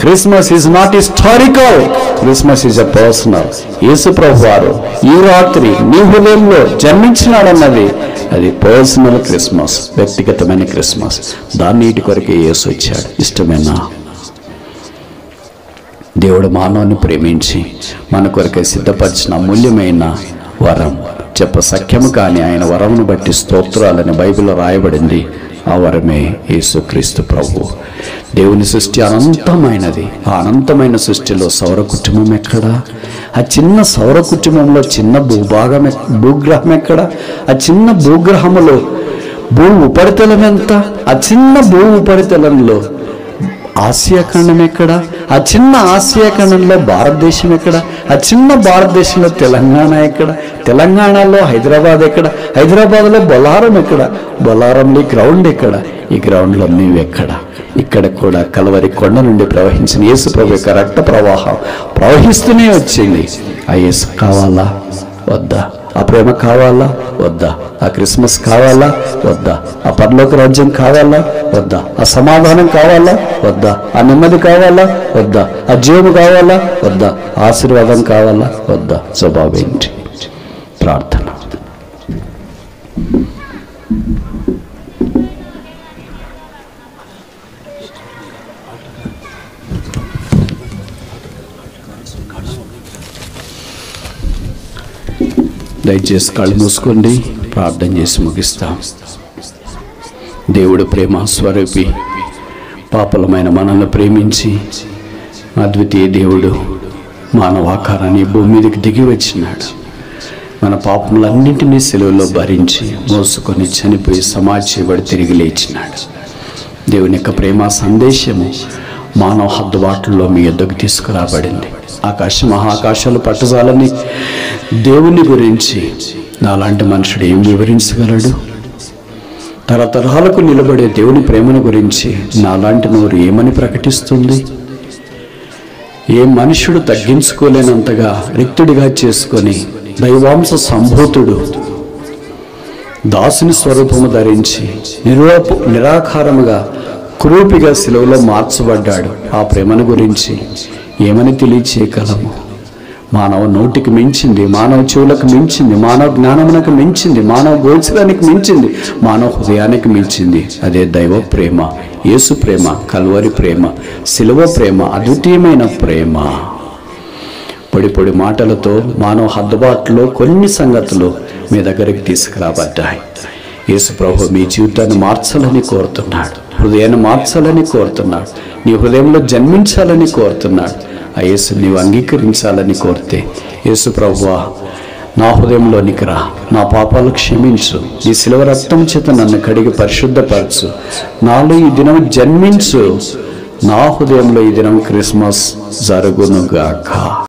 S1: Christmas is not historical, Christmas is a personal. Yesu ప్రభు వారు ఈ రాత్రి నీ హృదయంలో జన్మించినాడన్నది అది పర్సనల్ క్రిస్మస్, వ్యక్తిగతమైన క్రిస్మస్. దాన్ని ఇటు కొరకే యేసు వచ్చాడు. ఇష్టమైన దేవుడు మానవుని ప్రేమించి మన కొరకే సిద్ధపరిచిన అమూల్యమైన వరం చెప్ప సఖ్యము కానీ ఆయన వరమును బట్టి స్తోత్రాలని బైబిల్లో రాయబడింది. ఆ వరమే యేసుక్రీస్తు ప్రభు. దేవుని సృష్టి అనంతమైనది. ఆ అనంతమైన సృష్టిలో సౌర కుటుంబం ఎక్కడా? ఆ చిన్న సౌర కుటుంబంలో చిన్న భూగ్రహం ఎక్కడ? ఆ చిన్న భూగ్రహములో భూ ఉపరితలం ఎంత? ఆ చిన్న భూ ఉపరితలంలో ఆసియా ఖండం ఎక్కడ? ఆ చిన్న ఆసియా ఖండంలో భారతదేశం ఎక్కడ? ఆ చిన్న భారతదేశంలో తెలంగాణ ఎక్కడ? తెలంగాణలో హైదరాబాద్ ఎక్కడ? హైదరాబాద్లో బొలారం ఎక్కడ? బొలారంలో గ్రౌండ్ ఎక్కడ? ఈ గ్రౌండ్లో నీవెక్కడ? ఇక్కడ కూడా కలవరి కొండ నుండి ప్రవహించిన యేసు ప్రభు యొక్క రక్త ప్రవాహం ప్రవహిస్తూనే వచ్చింది. ఆ యేసు కావాలా వద్దా? ఆ ప్రేమ కావాలా వద్దా? ఆ క్రిస్మస్ కావాలా వద్దా? ఆ పరలోక రాజ్యం కావాలా వద్దా? ఆ సమాధానం కావాలా వద్దా? ఆ నెమ్మది కావాలా వద్దా? ఆ జీవము కావాలా వద్దా? ఆశీర్వాదం కావాలా వద్దా? జవాబు ఏంటి? ప్రార్థన. దయచేసి కళ్ళు మూసుకోండి, ప్రార్థన చేసి ముగిస్తాం. దేవుడు ప్రేమ స్వరూపి, పాపలమైన మనల్ని ప్రేమించి అద్వితీయ దేవుడు మానవాకారాన్ని భూమి మీదకి దిగి వచ్చినాడు. మన పాపములన్నింటినీ సెలవులో భరించి మోసుకొని చనిపోయి సమాధి చేయబడి తిరిగి లేచినాడు. దేవుని యొక్క ప్రేమ సందేశము మానవ హద్దుబాట్లలో మీ యొద్దకు తీసుకురాబడింది. మహాకాశాలు పట్టుదలని దేవుని గురించి నాలాంటి మనుషుడు ఏం వివరించగలడు? తరతరాలకు నిలబడే దేవుని ప్రేమను గురించి నాలాంటి నోరు ఏమని ప్రకటిస్తుంది? ఏ మనుషుడు తగ్గించుకోలేనంతగా రిక్తుడిగా చేసుకొని దైవాంశ సంభూతుడు దాసుని స్వరూపము ధరించి నిరాకారముగా కురూపిగా శిలువలో మార్చబడ్డాడు. ఆ ప్రేమను గురించి ఏమని తెలియచేయగలము? మానవ నోటికి మించింది, మానవ చెవులకు మించింది, మానవ జ్ఞానమునకు మించింది, మానవ గోచరానికి మించింది, మానవ హృదయానికి మించింది. అదే దైవ ప్రేమ, యేసు ప్రేమ, కల్వరి ప్రేమ, శిలువ ప్రేమ, అద్వితీయమైన ప్రేమ. పొడి పొడి మాటలతో మానవ హద్దుబాటులో కొన్ని సంగతులు మీ దగ్గరికి తీసుకురాబడ్డాయి. యేసు ప్రభు మీ జీవితాన్ని మార్చాలని కోరుతున్నాడు, హృదయాన్ని మార్చాలని కోరుతున్నాడు, నీ హృదయంలో జన్మించాలని కోరుతున్నాడు. ఆ యేసు నీవు అంగీకరించాలని కోరితే, యేసు ప్రభువా నా హృదయంలోనికి రా, నా పాపాలు క్షమించు, నీ శిలువ రక్తం చేత నన్ను కడిగి పరిశుద్ధపరచు, నాలో ఈ దినం జన్మించు, నా హృదయంలో ఈ దినం క్రిస్మస్ జరుగునుగాక.